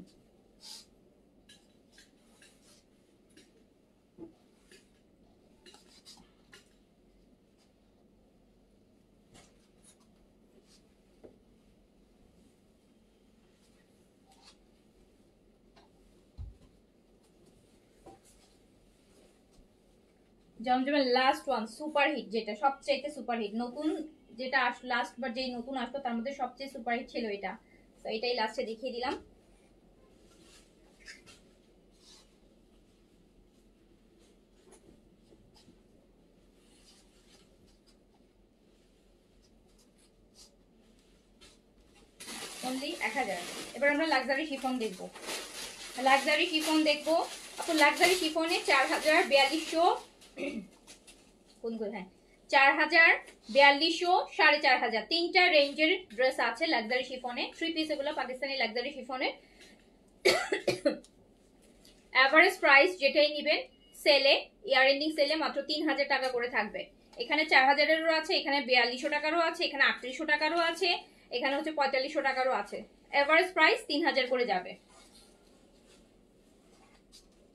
জমজমের লাস্ট ওয়ান সুপার হিট, যেটা সবচেয়ে সুপার হিট, নতুন যেটা লাস্ট বার যেই নতুন আসতো তার মধ্যে সবচেয়ে সুপার হিট ছিল এটা। তো এটাই লাস্টে দেখিয়ে দিলাম। অনলি 1000। এবার আমরা লাক্সারি শিফন দেখবো, লাক্সারি শিফন দেখবো আপু। লাক্সারি শিফনে 4000, 4200, কোন হ্যাঁ 4000, 4200, 4500, তিনটা রেঞ্জের ড্রেস আছে লাক্সারি শিফনে। 3 পিস এগুলো পাকিস্তানি লাক্সারি শিফনে। এভারেজ প্রাইস যেটাই নিবেন সেলে, ইয়ার এন্ডিং সেলে মাত্র 3000 টাকা করে থাকবে। এখানে 4000এরও আছে, এখানে 4200 টাকারও আছে, এখানে 3800 টাকারও আছে, এখানে হচ্ছে 4500 টাকারও আছে। এভারেজ প্রাইস 3000 করে যাবে।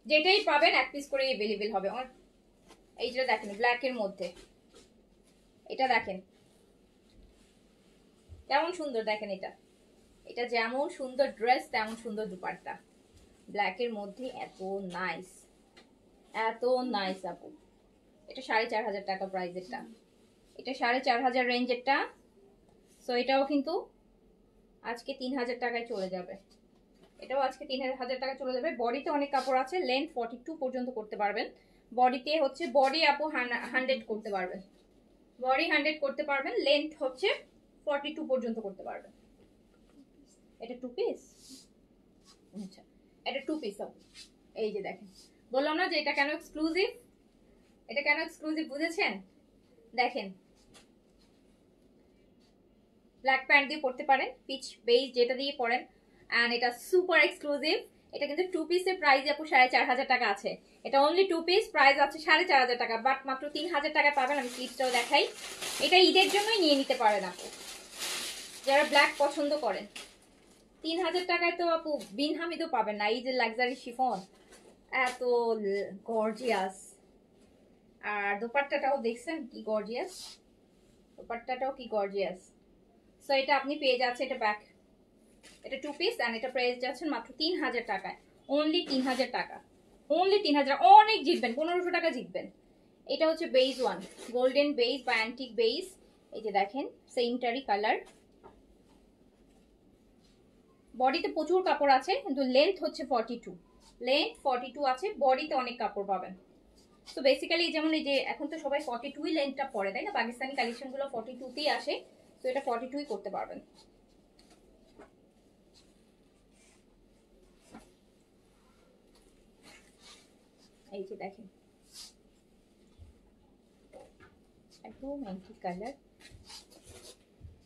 যেটাই পাবেন এক পিস করে अवेलेबल হবে। এই যেটা দেখেন ব্ল্যাক এর মধ্যে, এটা দেখেন কেমন সুন্দর, দেখেন এটা, এটা যেমন সুন্দর ড্রেস তেমন সুন্দর দুপাট্টা, ব্ল্যাকের মধ্যে এত নাইস, এত নাইস আপু। এটা 4500 টাকা প্রাইসেরটা, এটা 4500 রেঞ্জেরটা। সো এটাও কিন্তু আজকে 3000 টাকায় চলে যাবে, এটাও আজকে 3000 টাকা চলে যাবে। বডিতে অনেক কাপড় আছে, লেন্থ 42 পর্যন্ত করতে পারবেন। বডিতে হচ্ছে বডি আপু 100 করতে পারবেন, বডি 100 করতে পারবেন, লেন্থ হচ্ছে 42 পর্যন্ত করতে পারবেন। এটা টু পিস, আচ্ছা এটা টু পিস আপু। এই যে দেখেন, বললাম না যে এটা কেন এক্সক্লুসিভ, এটা কেন এক্সক্লুসিভ বুঝেছেন? দেখেন ব্ল্যাক প্যান্ট দিয়ে পরতে পারেন, পিচ বেজ যেটা দিয়ে পরেন, এন্ড এটা সুপার এক্সক্লুসিভ। এটা কিন্তু টু পিসের প্রাইস আপু 4500 টাকা আছে, এটা অনলি টু পিস, প্রাইস আছে 4500 টাকা, বাট মাত্র 3000 টাকায় পাবেন। আমি স্লিপসটাও দেখাই, এটা ঈদের জন্যই নিয়ে নিতে পারেন আপু যারা ব্ল্যাক পছন্দ করেন। 3000 টাকায় তো আপু বিন হামিদও পাবেন না, এই যে লাক্সারি শিফন, এত গর্জিয়াস। আর দোপাট্টাটাও দেখছেন কি গর্জিয়াস, দোপাট্টাটাও কি গর্জিয়াস। সো এটা আপনি পেয়ে যাচ্ছে, এটা ব্যাক, এটা টু পিস এন্ড এটা প্রাইস যাচ্ছেন মাত্র 3000 টাকায়, অনলি 3000 টাকা, অনলি 3000। অনেক জিতবেন, 1500 টাকা জিতবেন। এটা হচ্ছে বেজ ওয়ান, গোল্ডেন বেজ বা অ্যান্টিক বেজ। এই যে দেখেন সেমটারি কালার, বডিতে প্রচুর কাপড় আছে কিন্তু লেন্থ হচ্ছে 42, লেন্থ 42 আছে, বডিতে অনেক কাপড় পাবেন। তো বেসিক্যালি যেমন এই যে এখন তো সবাই 42 লেন্থটা পরে, তাই না? পাকিস্তানি কালেকশন গুলো 42 তেই আসে, তো এটা 42 করতে পারবেন। এই যে দেখেন একদম অ্যান্টিক কালার,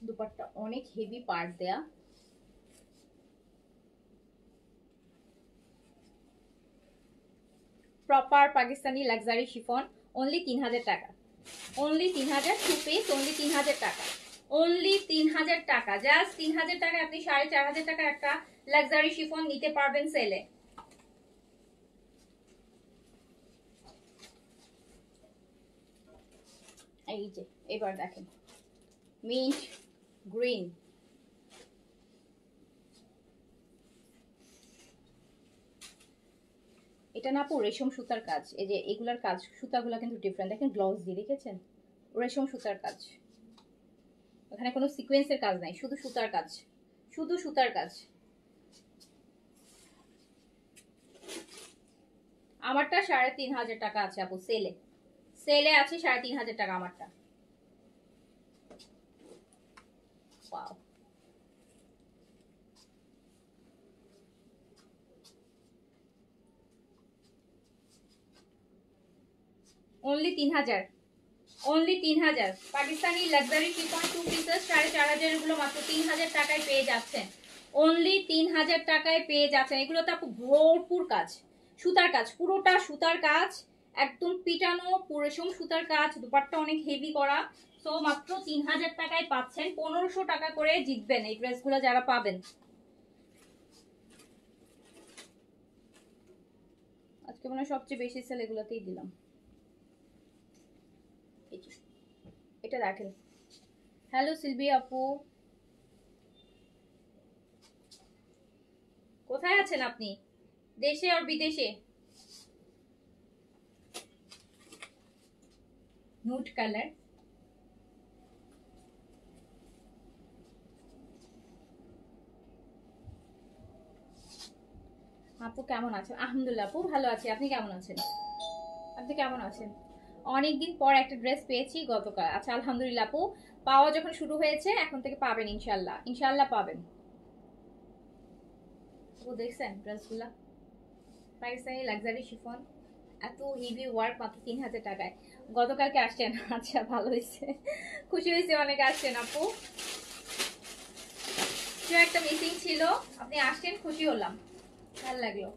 দুপাট্টা অনেক হেভি পার্ট দেয়া, proper Pakistani luxury chiffon, only 3000 টাকা, অনলি 3000, টু পিস অনলি 3000 টাকা, অনলি 3000 টাকা, জাস্ট 3000 টাকায় আপনি 4500 টাকার একটা লাক্সারি শিফন নিতে পারবেন সেলে। এই যে এবার দেখেন মিন্ট গ্রিন, এটা না আপু রেশম সুতার কাজ, এই যে এগুলার কাজ সুতাগুলো কিন্তু ডিফারেন্ট, দেখেন গ্লাউজ দিয়ে রেখেছেন, রেশম সুতার কাজ, ওখানে কোনো সিকোয়েন্সের কাজ নাই, শুধু সুতার কাজ, শুধু সুতার কাজ। আমারটা 3500 টাকা আছে আপু সেলে, সেলে আছে 3500 টাকা আমারটা। Wow, only 3000, only 3000 Pakistani luxury chiffon two pieces 4500 এগুলো মাত্র 3000 টাকায় পেয়ে যাচ্ছেন, অনলি 3000 টাকায় পেয়ে যাচ্ছেন। এগুলো তো আপু ভরপুর কাজ, সুতার কাজ, পুরোটা সুতার কাজ, একদম পিটানো রেশম সুতার কাজ, দুপাট্টা অনেক হেভি করা। সো মাত্র 3000 টাকায় পাচ্ছেন, 1500 টাকা করে জিতবেন এই ড্রেসগুলো যারা পাবেন। আজকে মনে হয় সবচেয়ে বেশি সেল এগুলোতেই দিলাম। এটা দেখেন, হ্যালো সিলভি আপু, কোথায় আছেন আপনি? দেশে আর বিদেশে? নুট কালার, আপু কেমন আছেন? আলহামদুলিল্লাহ আপু ভালো আছি, আপনি কেমন আছেন? আপনি কেমন আছেন? অনেকদিন পর একটা ড্রেস পেয়েছি গতকাল। আচ্ছা আলহামদুলিল্লাহ আপু, পাওয়া যখন শুরু হয়েছে এখন থেকে পাবেন ইনশাল্লাহ, ইনশাল্লাহ পাবেন। আপু দেখছেন ড্রেসগুলা, পাকিস্তানি লাক্সারি শিফন, এত হেভি ওয়ার্ক, মাত্র 3000 টাকায়। গতকালকে আসছেন? আচ্ছা ভালো হয়েছে, খুশি হয়েছে অনেক আসছেন আপু, কিছু একটা মিসিং ছিল, আপনি আসছেন, খুশি হলাম, ভালো লাগলো।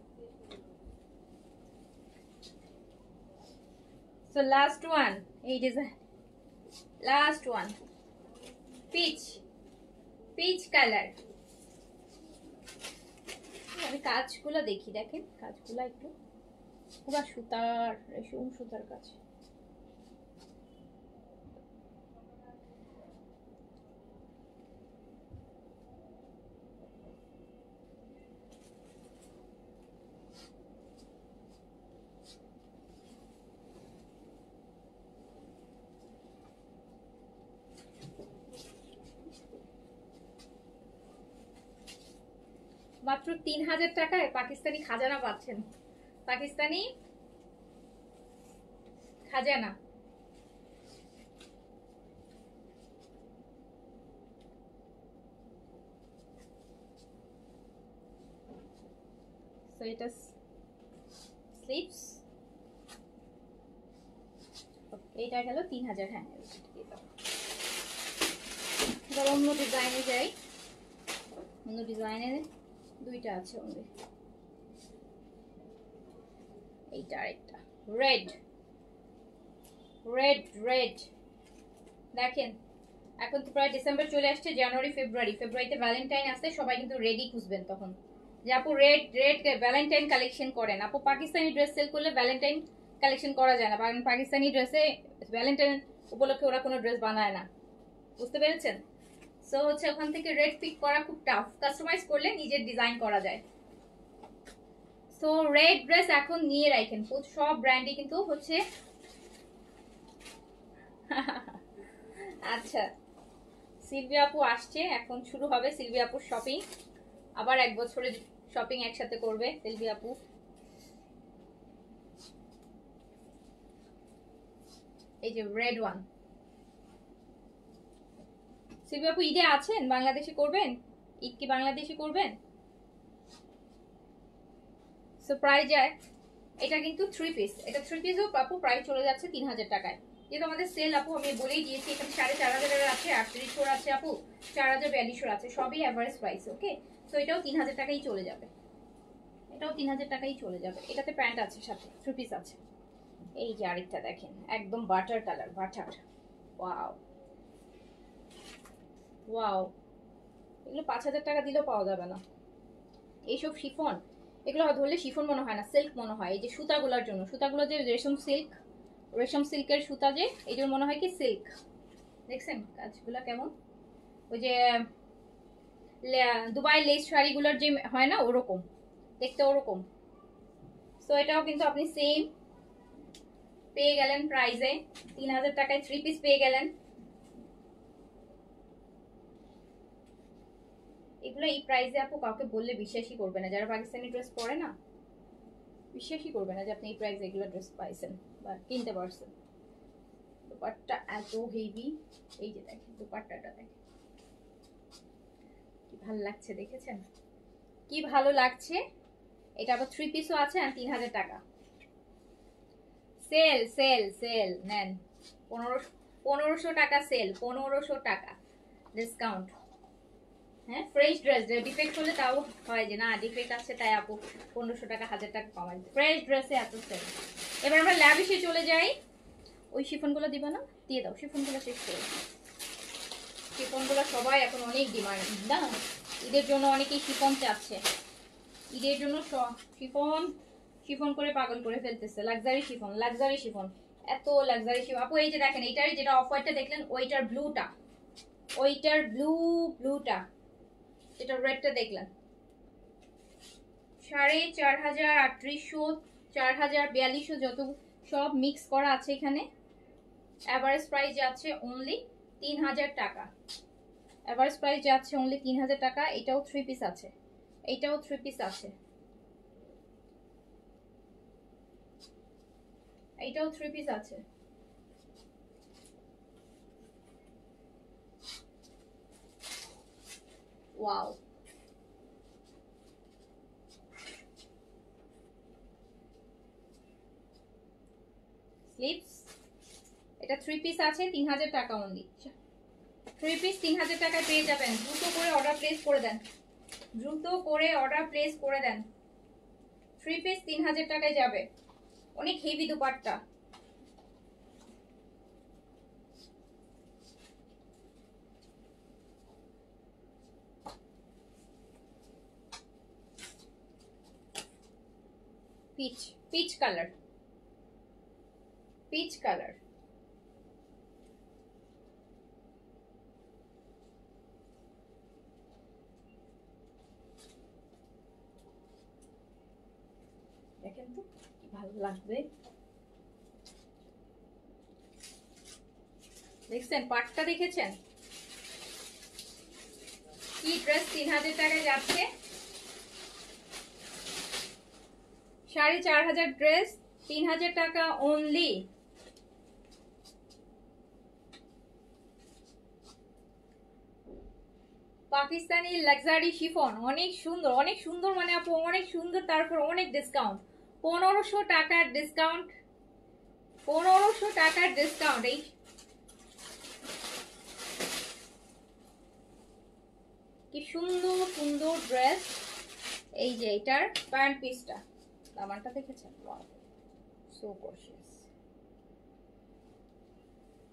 So last one, এই design, last one, peach, peach colour. আমি কাজগুলো দেখি, দেখেন কাজগুলো একটু পুরো সুতার, রেশম সুতার কাজ, মাত্র 3000 টাকায় পাকিস্তানি খাজানা পাচ্ছেন, পাকিস্তানি খাজানা। সো এটা স্লিপস, এইটা গেল 3000। হ্যাঁ এবার অন্য ডিজাইনে যাই, অন্য ডিজাইনে দুইটা আছে অনলি, এইটা আরেকটা রেড রেড রেড। দেখেন এখন তো প্রায় ডিসেম্বর চলে আসছে, জানুয়ারি ফেব্রুয়ারিতে ভ্যালেন্টাইন আসছে, সবাই কিন্তু রেডি খুঁজবেন তখন যে আপু রেড রেড ভ্যালেন্টাইন কালেকশন করেন। আপু পাকিস্তানি ড্রেস সেল করলে ভ্যালেন্টাইন কালেকশন করা যায় না, কারণ পাকিস্তানি ড্রেসে ভ্যালেন্টাইন উপলক্ষে ওরা কোনো ড্রেস বানায় না, বুঝতে পেরেছেন? সো হচ্ছে ওখান থেকে রেড পিক করা খুব টাফ, কাস্টমাইজ করলে নিজের ডিজাইন করা যায়। সো রেড ড্রেস এখন নিয়ে রাখেন, সব ব্র্যান্ডই কিন্তু হচ্ছে আচ্ছা সিলভি আপু আসছে, এখন শুরু হবে সিলভি আপুর শপিং, আবার 1 বছরের শপিং একসাথে করবে সিলভি আপু। এই যে রেড ওয়ান, সিলভি আপু ঈদে আছেন? বাংলাদেশে করবেন ঈদ? কি বাংলাদেশে করবেন? সো প্রাইস যায়, এটা কিন্তু 3 পিস, এটা 3 পিসও আপু প্রাইস চলে যাচ্ছে 3000 টাকায়। যেহেতু আমাদের সেল আপু আমি বলেই দিয়েছি, এখানে 4500 আছে, 3800 আছে আপু, 4042 আছে, সবই এভারেজ প্রাইস। ওকে, সো এটাও 3000 টাকাই চলে যাবে, এটাও 3000 টাকাই চলে যাবে। এটাতে প্যান্ট আছে সাথে, 3 পিস আছে। এই যে আরেকটা দেখেন, একদম butter colour, butter, wow wow, এগুলো 5000 টাকা দিলেও পাওয়া যাবে না। এইসব শিফন, এগুলো ধরলে শিফন মনে হয় না, সিল্ক মনে হয়। এই যে সুতাগুলোর জন্য, সুতাগুলো যে রেশম সিল্কের সুতা, যে এইটার মনে হয় কি সিল্ক। দেখছেন কাজগুলো কেমন, ওই যে দুবাই লেস শাড়িগুলোর যে হয় না, ওরকম দেখতে, ওরকম। সো এটাও কিন্তু আপনি সেম পেয়ে গেলেন প্রাইসে, 3000 টাকায় 3 পিস পেয়ে গেলেন। এগুলো এই প্রাইসে আপু কাউকে বললে বিশ্বাসই করবে না, যারা পাকিস্তানি ড্রেস পরে না বিশ্বাসই করবে না যে আপনি এই প্রাইসে এগুলো ড্রেস পাইছেন বা কিনতে পারছেন। দুপাট্টা এত হেভি, এই যে দেখেন দুপাট্টাটা দেখেন কি ভালো লাগছে, দেখেছেন কি ভালো লাগছে। এটা আবার 3 পিসও আছে আর 3000 টাকা। সেল সেল সেল নেন, 1500 টাকা সেল, 1500 টাকা ডিসকাউন্ট। হ্যাঁ ফ্রেশ ড্রেস, ডিফেক্ট হলে তাও হয় যে না ডিফেক্ট আছে তাই আপু 1500 টাকা 1000 টাকা কমাই দিতে, ফ্রেশ ড্রেসে এত সেল। এবার আমরা ল্যাভিশে চলে যাই। ওই শিফনগুলো দিবা না, দিয়ে দাও শিফনগুলো শেষ করে। শিফনগুলো সবাই এখন অনেক ডিমান্ড না, ঈদের জন্য অনেকেই শিফন চাচ্ছে, ঈদের জন্য শিফন শিফন করে পাগল করে ফেলতেছে। লাক্সারি শিফন, লাক্সারি শিফন, এত লাক্সারি শিফন আপু। এই যে দেখেন এইটারই যেটা অফ হোয়াইটটা দেখলেন, ওইটার ব্লুটা, ওইটার ব্লুটা, যেটা রেডটা দেখলেন, 4500, 3800, 4042, যত সব মিক্স করা আছে এখানে। এভারেজ প্রাইস যাচ্ছে অনলি 3000 টাকা, এভারেজ প্রাইস যাচ্ছে অনলি 3000 টাকা। এটাও 3 পিস আছে, এইটাও 3 পিস আছে, এইটাও 3 পিস আছে। ওয়াও, স্লিপস, এটা 3 পিস আছে 3000 টাকা অনলি। 3 পিস 3000 টাকায় পেয়ে যাবেন। দ্রুত করে অর্ডার প্লেস করে দেন, দ্রুত করে অর্ডার প্লেস করে দেন। 3 পিস 3000 টাকায় যাবে, অনেক heavy dupatta. Peach, peach colour, peach colour. দেখেন তো কি ভালো লাগবে, দেখছেন পাটটা দেখেছেন কি ড্রেস 3000 টাকায় যাচ্ছে। 4,500 ড্রেস 3,000 টাকা অনলি। পাকিস্তানি লাক্সারি শিফন অনেক সুন্দর মানে আপু অনেক সুন্দর, তারপর অনেক ডিসকাউন্ট, 1500 টাকার ডিসকাউন্ট, 1500 টাকার ডিসকাউন্ট। এই কি সুন্দর সুন্দর ড্রেস। এই যে এটার প্যান্ট পিসটা, দামানটা দেখেছেন? Wow, so gorgeous.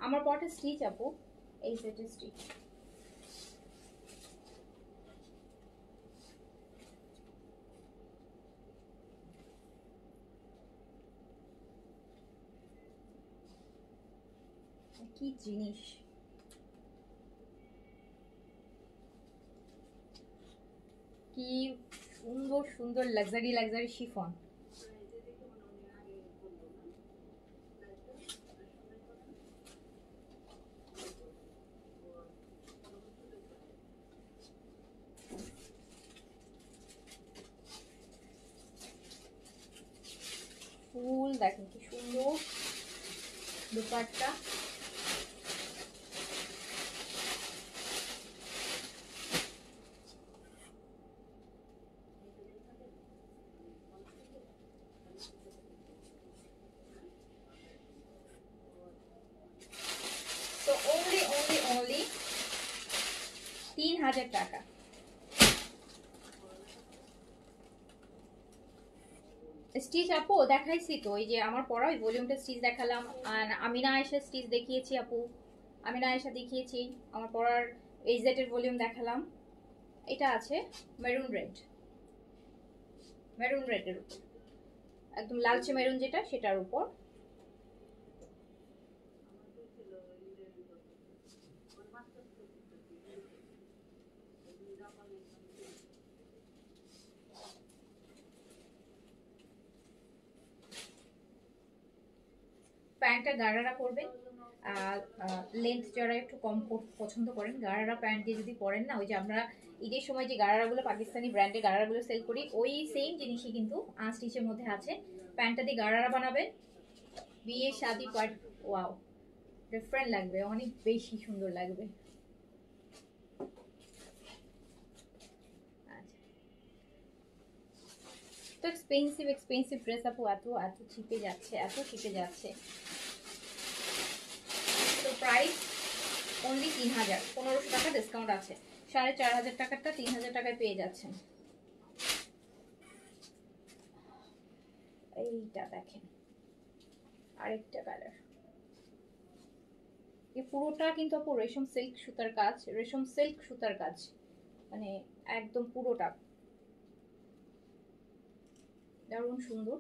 আমার পটা স্টিচ আপু, এই সেটের স্টিচ। কি জিনিস, কি সুন্দর সুন্দর লাক্সারি লাক্সারি শিফন। ফুল দেখেন কি সুন্দর দুপাট্টা। তো only 3,000 টাকা। স্টিচ আপু দেখাইছি তো, ওই যে আমার পরা ওই ভলিউমটা স্টিচ দেখালাম, আর আমিনা আয়েশা স্টিচ দেখিয়েছি আপু, আমিনা আয়েশা দেখিয়েছি। আমার পরার এইচজেড এর ভলিউম দেখালাম। এটা আছে মেরুন রেড, মেরুন রেডের উপর, একদম লালচে মেরুন যেটা সেটার উপর। প্যান্টটা গাড়ারা করবেন, লেন্থ যারা একটু কম পছন্দ করেন, গাড়ারা প্যান্ট দিয়ে যদি পরেন না, ওই যে আমরা ঈদের সময় যে গাড়ারাগুলো পাকিস্তানি ব্র্যান্ডের গাড়ারাগুলো সেল করি, ওই সেম জিনিসই কিন্তু আনস্টিচের মধ্যে আছে। প্যান্টটা দিয়ে গাড়ারা বানাবেন, বিয়ে শাদি পার্ট, ওয়াও ডিফারেন্ট লাগবে, অনেক বেশি সুন্দর লাগবে। তো এক্সপেন্সিভ ড্রেস আপু, এত এত চিপে যাচ্ছে, এত চিপে যাচ্ছে। তো প্রাইস অনলি 3,000, 1500 টাকা ডিসকাউন্ট আছে। 4,500 টাকারটা 3,000 টাকায় পেয়ে যাচ্ছেন। এইটা দেখেন আরেকটা কালার, এই পুরোটা কিন্তু আপু রেশম সিল্ক সুতার কাজ, রেশম সিল্ক সুতার কাজ, মানে একদম পুরোটা দারুণ সুন্দর।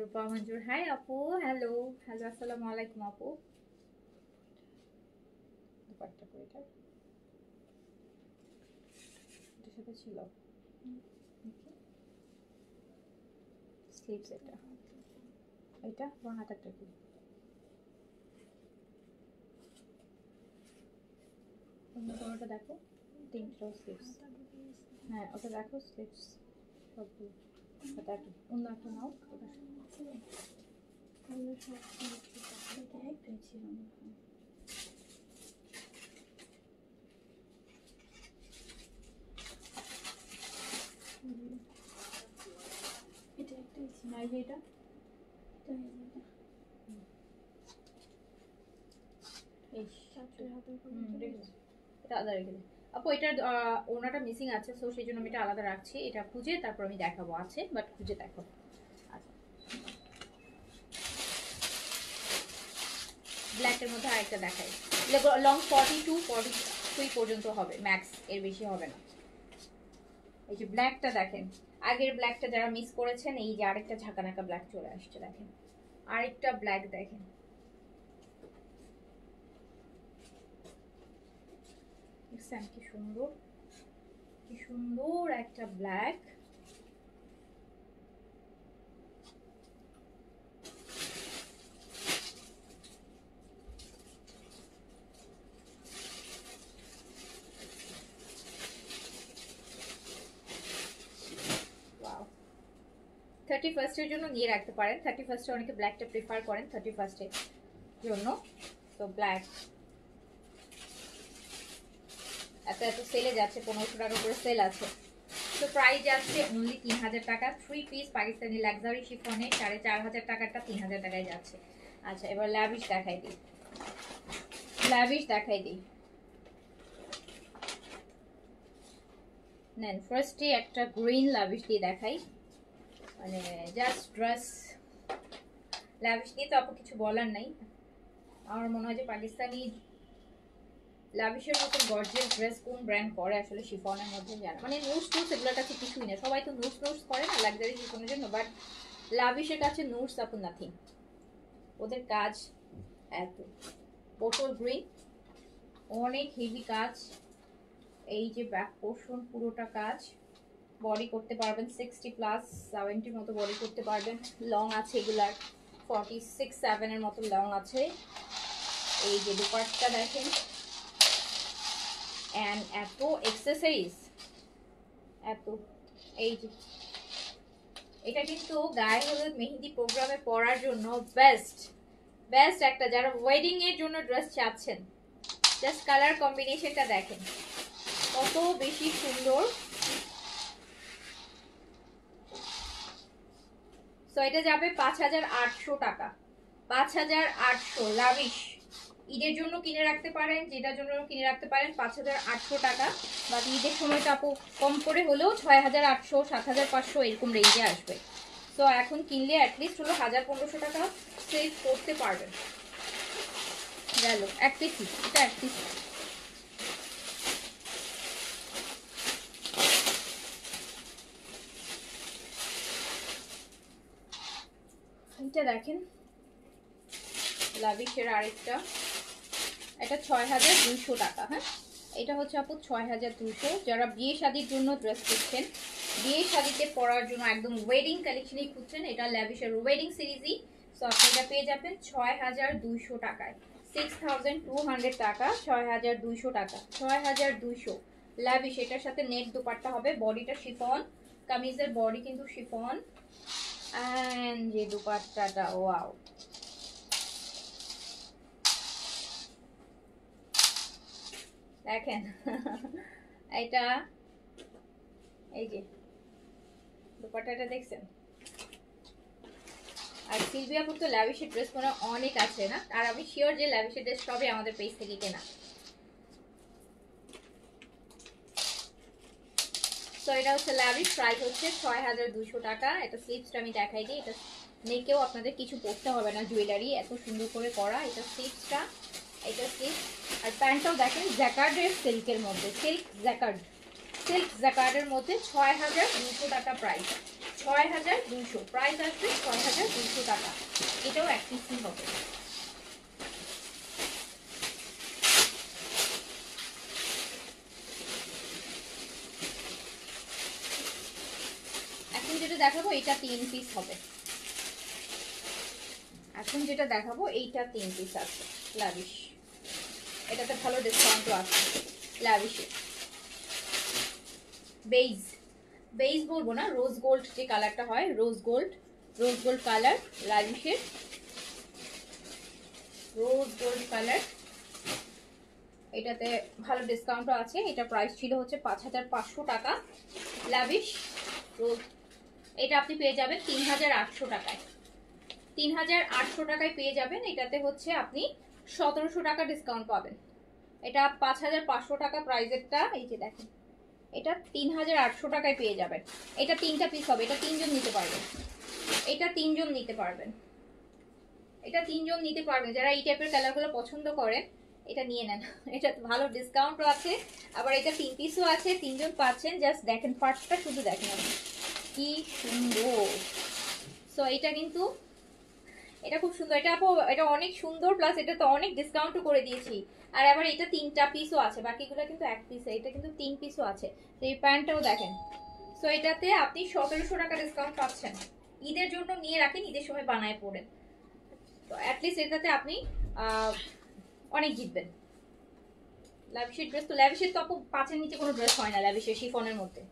রূপা মঞ্জুর, হাই আপু, হ্যালো হ্যালো, আসসালামু আলাইকুম আপু। দুপাট্টা করে এটা, এটার সাথে ছিল স্লিভস, এটা এটা বাঁ হাতারটা কি, ওটা দেখো, তিনটা স্লিভস, হ্যাঁ ওটা দেখো স্লিভস সবগুলো, ওটা কি অন্য একটা নাও, ওটা একটাই ছিল না। এটা একটাই ছিল, এই যে এটা এটা আলাদা রেখে দিই আপু। এটার ওনাটা মিসিং আছে, সো সেই জন্য আমি এটা আলাদা রাখছি। এটা খুঁজে তারপর আমি দেখাবো, আছে বাট খুঁজে দেখো। আচ্ছা, ব্ল্যাকের মধ্যে আরেকটা দেখাই, লং 42-43 পর্যন্ত হবে ম্যাক্স, এর বেশি হবে না। এই যে ব্ল্যাকটা দেখেন, আগের ব্ল্যাকটা যারা মিস করেছেন, এই যে আরেকটা ঝাঁকানাকা ব্ল্যাক চলে আসছে, দেখেন আরেকটা ব্ল্যাক দেখেন, দেখছেন কি সুন্দর। কি সুন্দর একটা ব্ল্যাক, ওয়াও। 31st-এর জন্য নিয়ে রাখতে পারেন। 31st-এ অনেকে ব্ল্যাকটা প্রেফার করেন 31st-এর জন্য। তো ব্ল্যাক এত এত সেলে যাচ্ছে, 1500 টাকা করে সেল আছে। তো প্রাইস যাচ্ছে অনলি 3000 টাকা। 3 পিস পাকিস্তানি লাক্সারি শিফনে 4500 টাকাটা 3000 টাকায় যাচ্ছে। আচ্ছা, এবার ল্যাভিশ দেখাই দিই, ল্যাভিশ দেখাই দিই। নেন, ফার্স্টে একটা গ্রিন ল্যাভিশ দিয়ে দেখাই, মানে জাস্ট ড্রেস ল্যাভিশ নিয়ে তো আপু কিছু বলার নাই। আমার মনে হয় যে পাকিস্তানি লাভিশের মতো গর্জিয়াস ড্রেস কোন ব্র্যান্ড করে আসলে শিফনের মধ্যে জানা, মানে নুটস টুটস এগুলোর কাছে কিছুই না। সবাই তো নুটস নুটস করে না লাক্সারি শিফনের জন্য, বাট লাভিশের কাছে নুটস আপু নাথিং। ওদের কাজ এত বোটল গ্রিন, অনেক হেভি কাজ। এই যে ব্যাক পোর্শন পুরোটা কাজ, বডি করতে পারবেন 60+ 70 মতো বডি করতে পারবেন। লং আছে এগুলার 46-7 এর মতো লং আছে। এই যে দুপাট্টা দেখেন, এন্ড এত এক্সেসরিজ এত। এই যে এটা কিন্তু গায়ে হলুদ মেহেদি প্রোগ্রামে পরার জন্য বেস্ট বেস্ট একটা, যারা ওয়েডিং এর জন্য ড্রেস চাচ্ছেন, জাস্ট কালার কম্বিনেশনটা দেখেন কত বেশি সুন্দর। সো এটা যাবে 5800 টাকা, 5800 লাভিশ। ঈদের জন্য কিনে রাখতে পারেন, যেটার জন্য কিনে রাখতে পারেন 5800 টাকা। বা ঈদের সময়টা আপু কম করে হলেও 6800 7500 এরকম রেঞ্জে আসবে। তো এখন কিনলে অ্যাটলিস্ট হলো 1000-1500 টাকা সেভ করতে পারবেন। গেল এক পিস, এটা এক পিস। এটা দেখেন লাভিশের আরেকটা, এটা 6200 টাকা। হ্যাঁ, এটা হচ্ছে আপু 6200। যারা বিয়ে শাদির জন্য ড্রেস করছেন, বিয়ে শাদিতে পরার জন্য একদম ওয়েডিং কালেকশনই খুঁজছেন, এটা ল্যাভিশের ওয়েডিং সিরিজই। সো আপনি এটা পেয়ে যাবেন 6200 টাকায়, 6200 টাকা, 6200 টাকা, 6200 ল্যাভিশ। এটার সাথে নেট দুপাট্টা হবে, বডিটা শিফন, কামিজের বডি কিন্তু শিফন, এন্ড যে দুপাট্টাটা ওয়াও। দেখেন এটা, এই যে দুপাট্টাটা দেখছেন। আর সিলভিয়াপুর তো ল্যাভিশের ড্রেস মনে অনেক আছে না, আর আমি শিওর যে ল্যাভিশের ড্রেস সবই আমাদের পেজ থেকে কেনা। তো এটা হচ্ছে ল্যাভিশ, প্রাইস হচ্ছে 6200 টাকা। এটা স্লিপসটা আমি দেখাই দিই, এটা নেকেও আপনাদের কিছু পরতে হবে না, জুয়েলারি এত সুন্দর করে করা। এটা স্লিপসটা, এটা স্লিপস। আর প্যান্টটাও দেখেন জ্যাকার্ডের সিল্কের মধ্যে, সিল্ক জ্যাকার্ডের মধ্যে 6200 টাকা প্রাইস, 6200 প্রাইস আসবে, 6200 টাকা। এটাও এক পিসই হবে। এখন যেটা দেখাবো এটা 3 পিস হবে। এখন যেটা দেখাবো এইটা 3 পিস আছে লাভিশ, এটাতে ভালো ডিসকাউন্টও আছে লাভিশে। বেজ বলবো না, রোজ গোল্ড যে কালারটা হয়, রোজ গোল্ড কালার লাভিশের, রোজ গোল্ড কালার। এটাতে ভালো ডিসকাউন্টও আছে। এটা প্রাইস ছিল হচ্ছে 5500 টাকা লাভিশ রোজ। এটা আপনি পেয়ে যাবেন 3800 টাকায়, 3800 টাকায় পেয়ে যাবেন। এটাতে হচ্ছে আপনি 1700 টাকা ডিসকাউন্ট পাবেন। এটা 5500 টাকা প্রাইসেরটা, এই যে দেখেন এটা 3800 টাকায় পেয়ে যাবেন। এটা 3টা পিস হবে, এটা 3 জন নিতে পারবেন, এটা 3 জন নিতে পারবেন, এটা 3 জন নিতে পারবেন। যারা এই টাইপের কালারগুলো পছন্দ করেন এটা নিয়ে নেন, এটা ভালো ডিসকাউন্টও আছে, আবার এটা 3 পিসও আছে, 3 জন পাচ্ছেন। জাস্ট দেখেন পার্টটা, শুধু দেখেন আপনি কি সুন্দর। সো এটা কিন্তু, এটা খুব সুন্দর, এটা আপু এটা অনেক সুন্দর, প্লাস এটা তো অনেক ডিসকাউন্টও করে দিয়েছি। আর আবার এটা 3টা পিসও আছে, বাকিগুলো কিন্তু 1 পিস, এটা কিন্তু 3 পিসও আছে। তো এই প্যান্টটাও দেখেন। সো এটাতে আপনি 1700 টাকা ডিসকাউন্ট পাচ্ছেন। ঈদের জন্য নিয়ে রাখেন, ঈদের সময় বানায় পড়েন, তো অ্যাটলিস্ট এটাতে আপনি অনেক জিতবেন। ল্যাভিশের ড্রেস তো, ল্যাভিশের তো আপু 5-এর নিচে কোনো ড্রেস হয় না, ল্যাভিশের শিফনের মধ্যে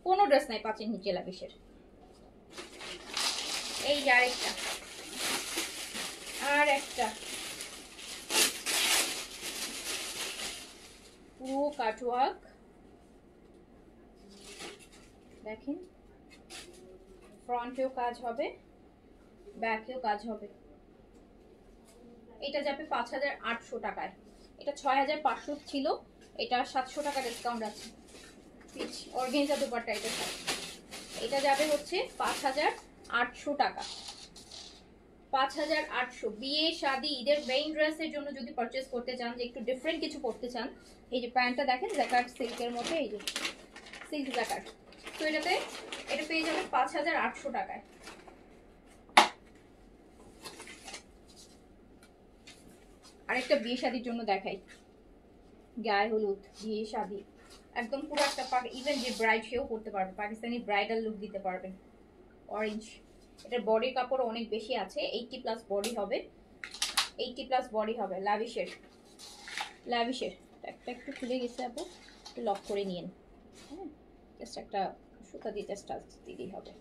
কোনো ড্রেস নাই 5-এর নিচে ল্যাভিশের। এই যে আরেকটা, আর একটা পুরো কাটওয়ার্ক দেখেন, ফ্রন্টেও কাজ হবে, ব্যাকেও কাজ হবে। এটা যাবে 5800 টাকায়, এটা 6500 ছিল, এটা 700 টাকা ডিসকাউন্ট আছে। পিচ অর্গানজা দুপাট্টা, এটা যাবে হচ্ছে 5800 টাকা। 5800। বিয়ে শাদী ঈদের মেইন ড্রেসের জন্য যদি পারচেজ করতে চান, যে একটু ডিফারেন্ট কিছু পড়তে চান, এই যে প্যান্টটা দেখেন জ্যাকার্ড সিল্কের মধ্যে, এই যে সিল্ক জ্যাকার্ড, তো এটাতে এটা পেয়ে যাবেন 5800 টাকায়। আরেকটা বিয়ে শাদীর জন্য দেখাই, গায়ে হলুদ বিয়ে শাদী একদম পুরো একটা ইভেন যে ব্রাইড সেও করতে পারবে, পাকিস্তানি ব্রাইডাল লুক দিতে পারবেন। অরেঞ্জ, এটার বডির কাপড় অনেক বেশি আছে, 80+ বডি হবে, 80+ বডি হবে। ল্যাভিশের, ল্যাভিশের একটা একটু খুলে গেছে আপু, একটু লক করে নিন, হ্যাঁ জাস্ট একটা সুতা দিয়ে জাস্ট দিলেই হবে।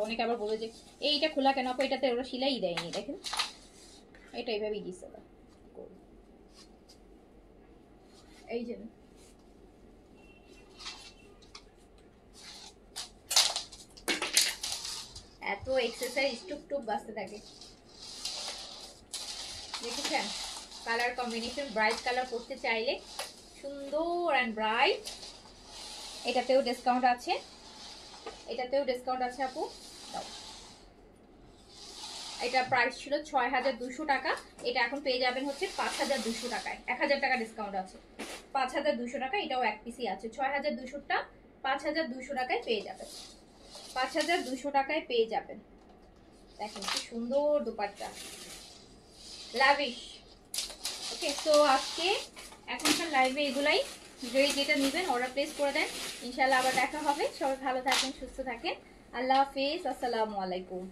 অনেকে আবার বলে যে এইটা খোলা কেন আপু, এটাতে ওরা সেলাই দেয়নি, দেখেন এটা এইভাবেই দিচ্ছে। এই যে এত এক্সারসাইজ টুকটুক বাজতে থাকে, দেখেছেন? কালার কম্বিনেশন, ব্রাইট কালার করতে চাইলে সুন্দর অ্যান্ড ব্রাইট। এটাতেও ডিসকাউন্ট আছে, এটাতেও ডিসকাউন্ট আছে আপু। এটা প্রাইস ছিল 6200 টাকা, এটা এখন পেয়ে যাবেন হচ্ছে 5200 টাকায়, 1000 টাকা ডিসকাউন্ট আছে, 5200 টাকা। এটাও এক পিসি আছে, 6200টা 5200 টাকায় পেয়ে যাবেন, 5200 টাকায় পেয়ে যাবেন। দেখেন কি সুন্দর দুপাট্টা, লাভিশ। ওকে, তো আজকে এখনকার লাইভে এগুলাই, যেটা নেবেন অর্ডার প্লেস করে দেন, ইনশাআল্লাহ আবার দেখা হবে। সবাই ভালো থাকেন, সুস্থ থাকেন, আল্লাহ হাফেজ, আসসালামু আলাইকুম।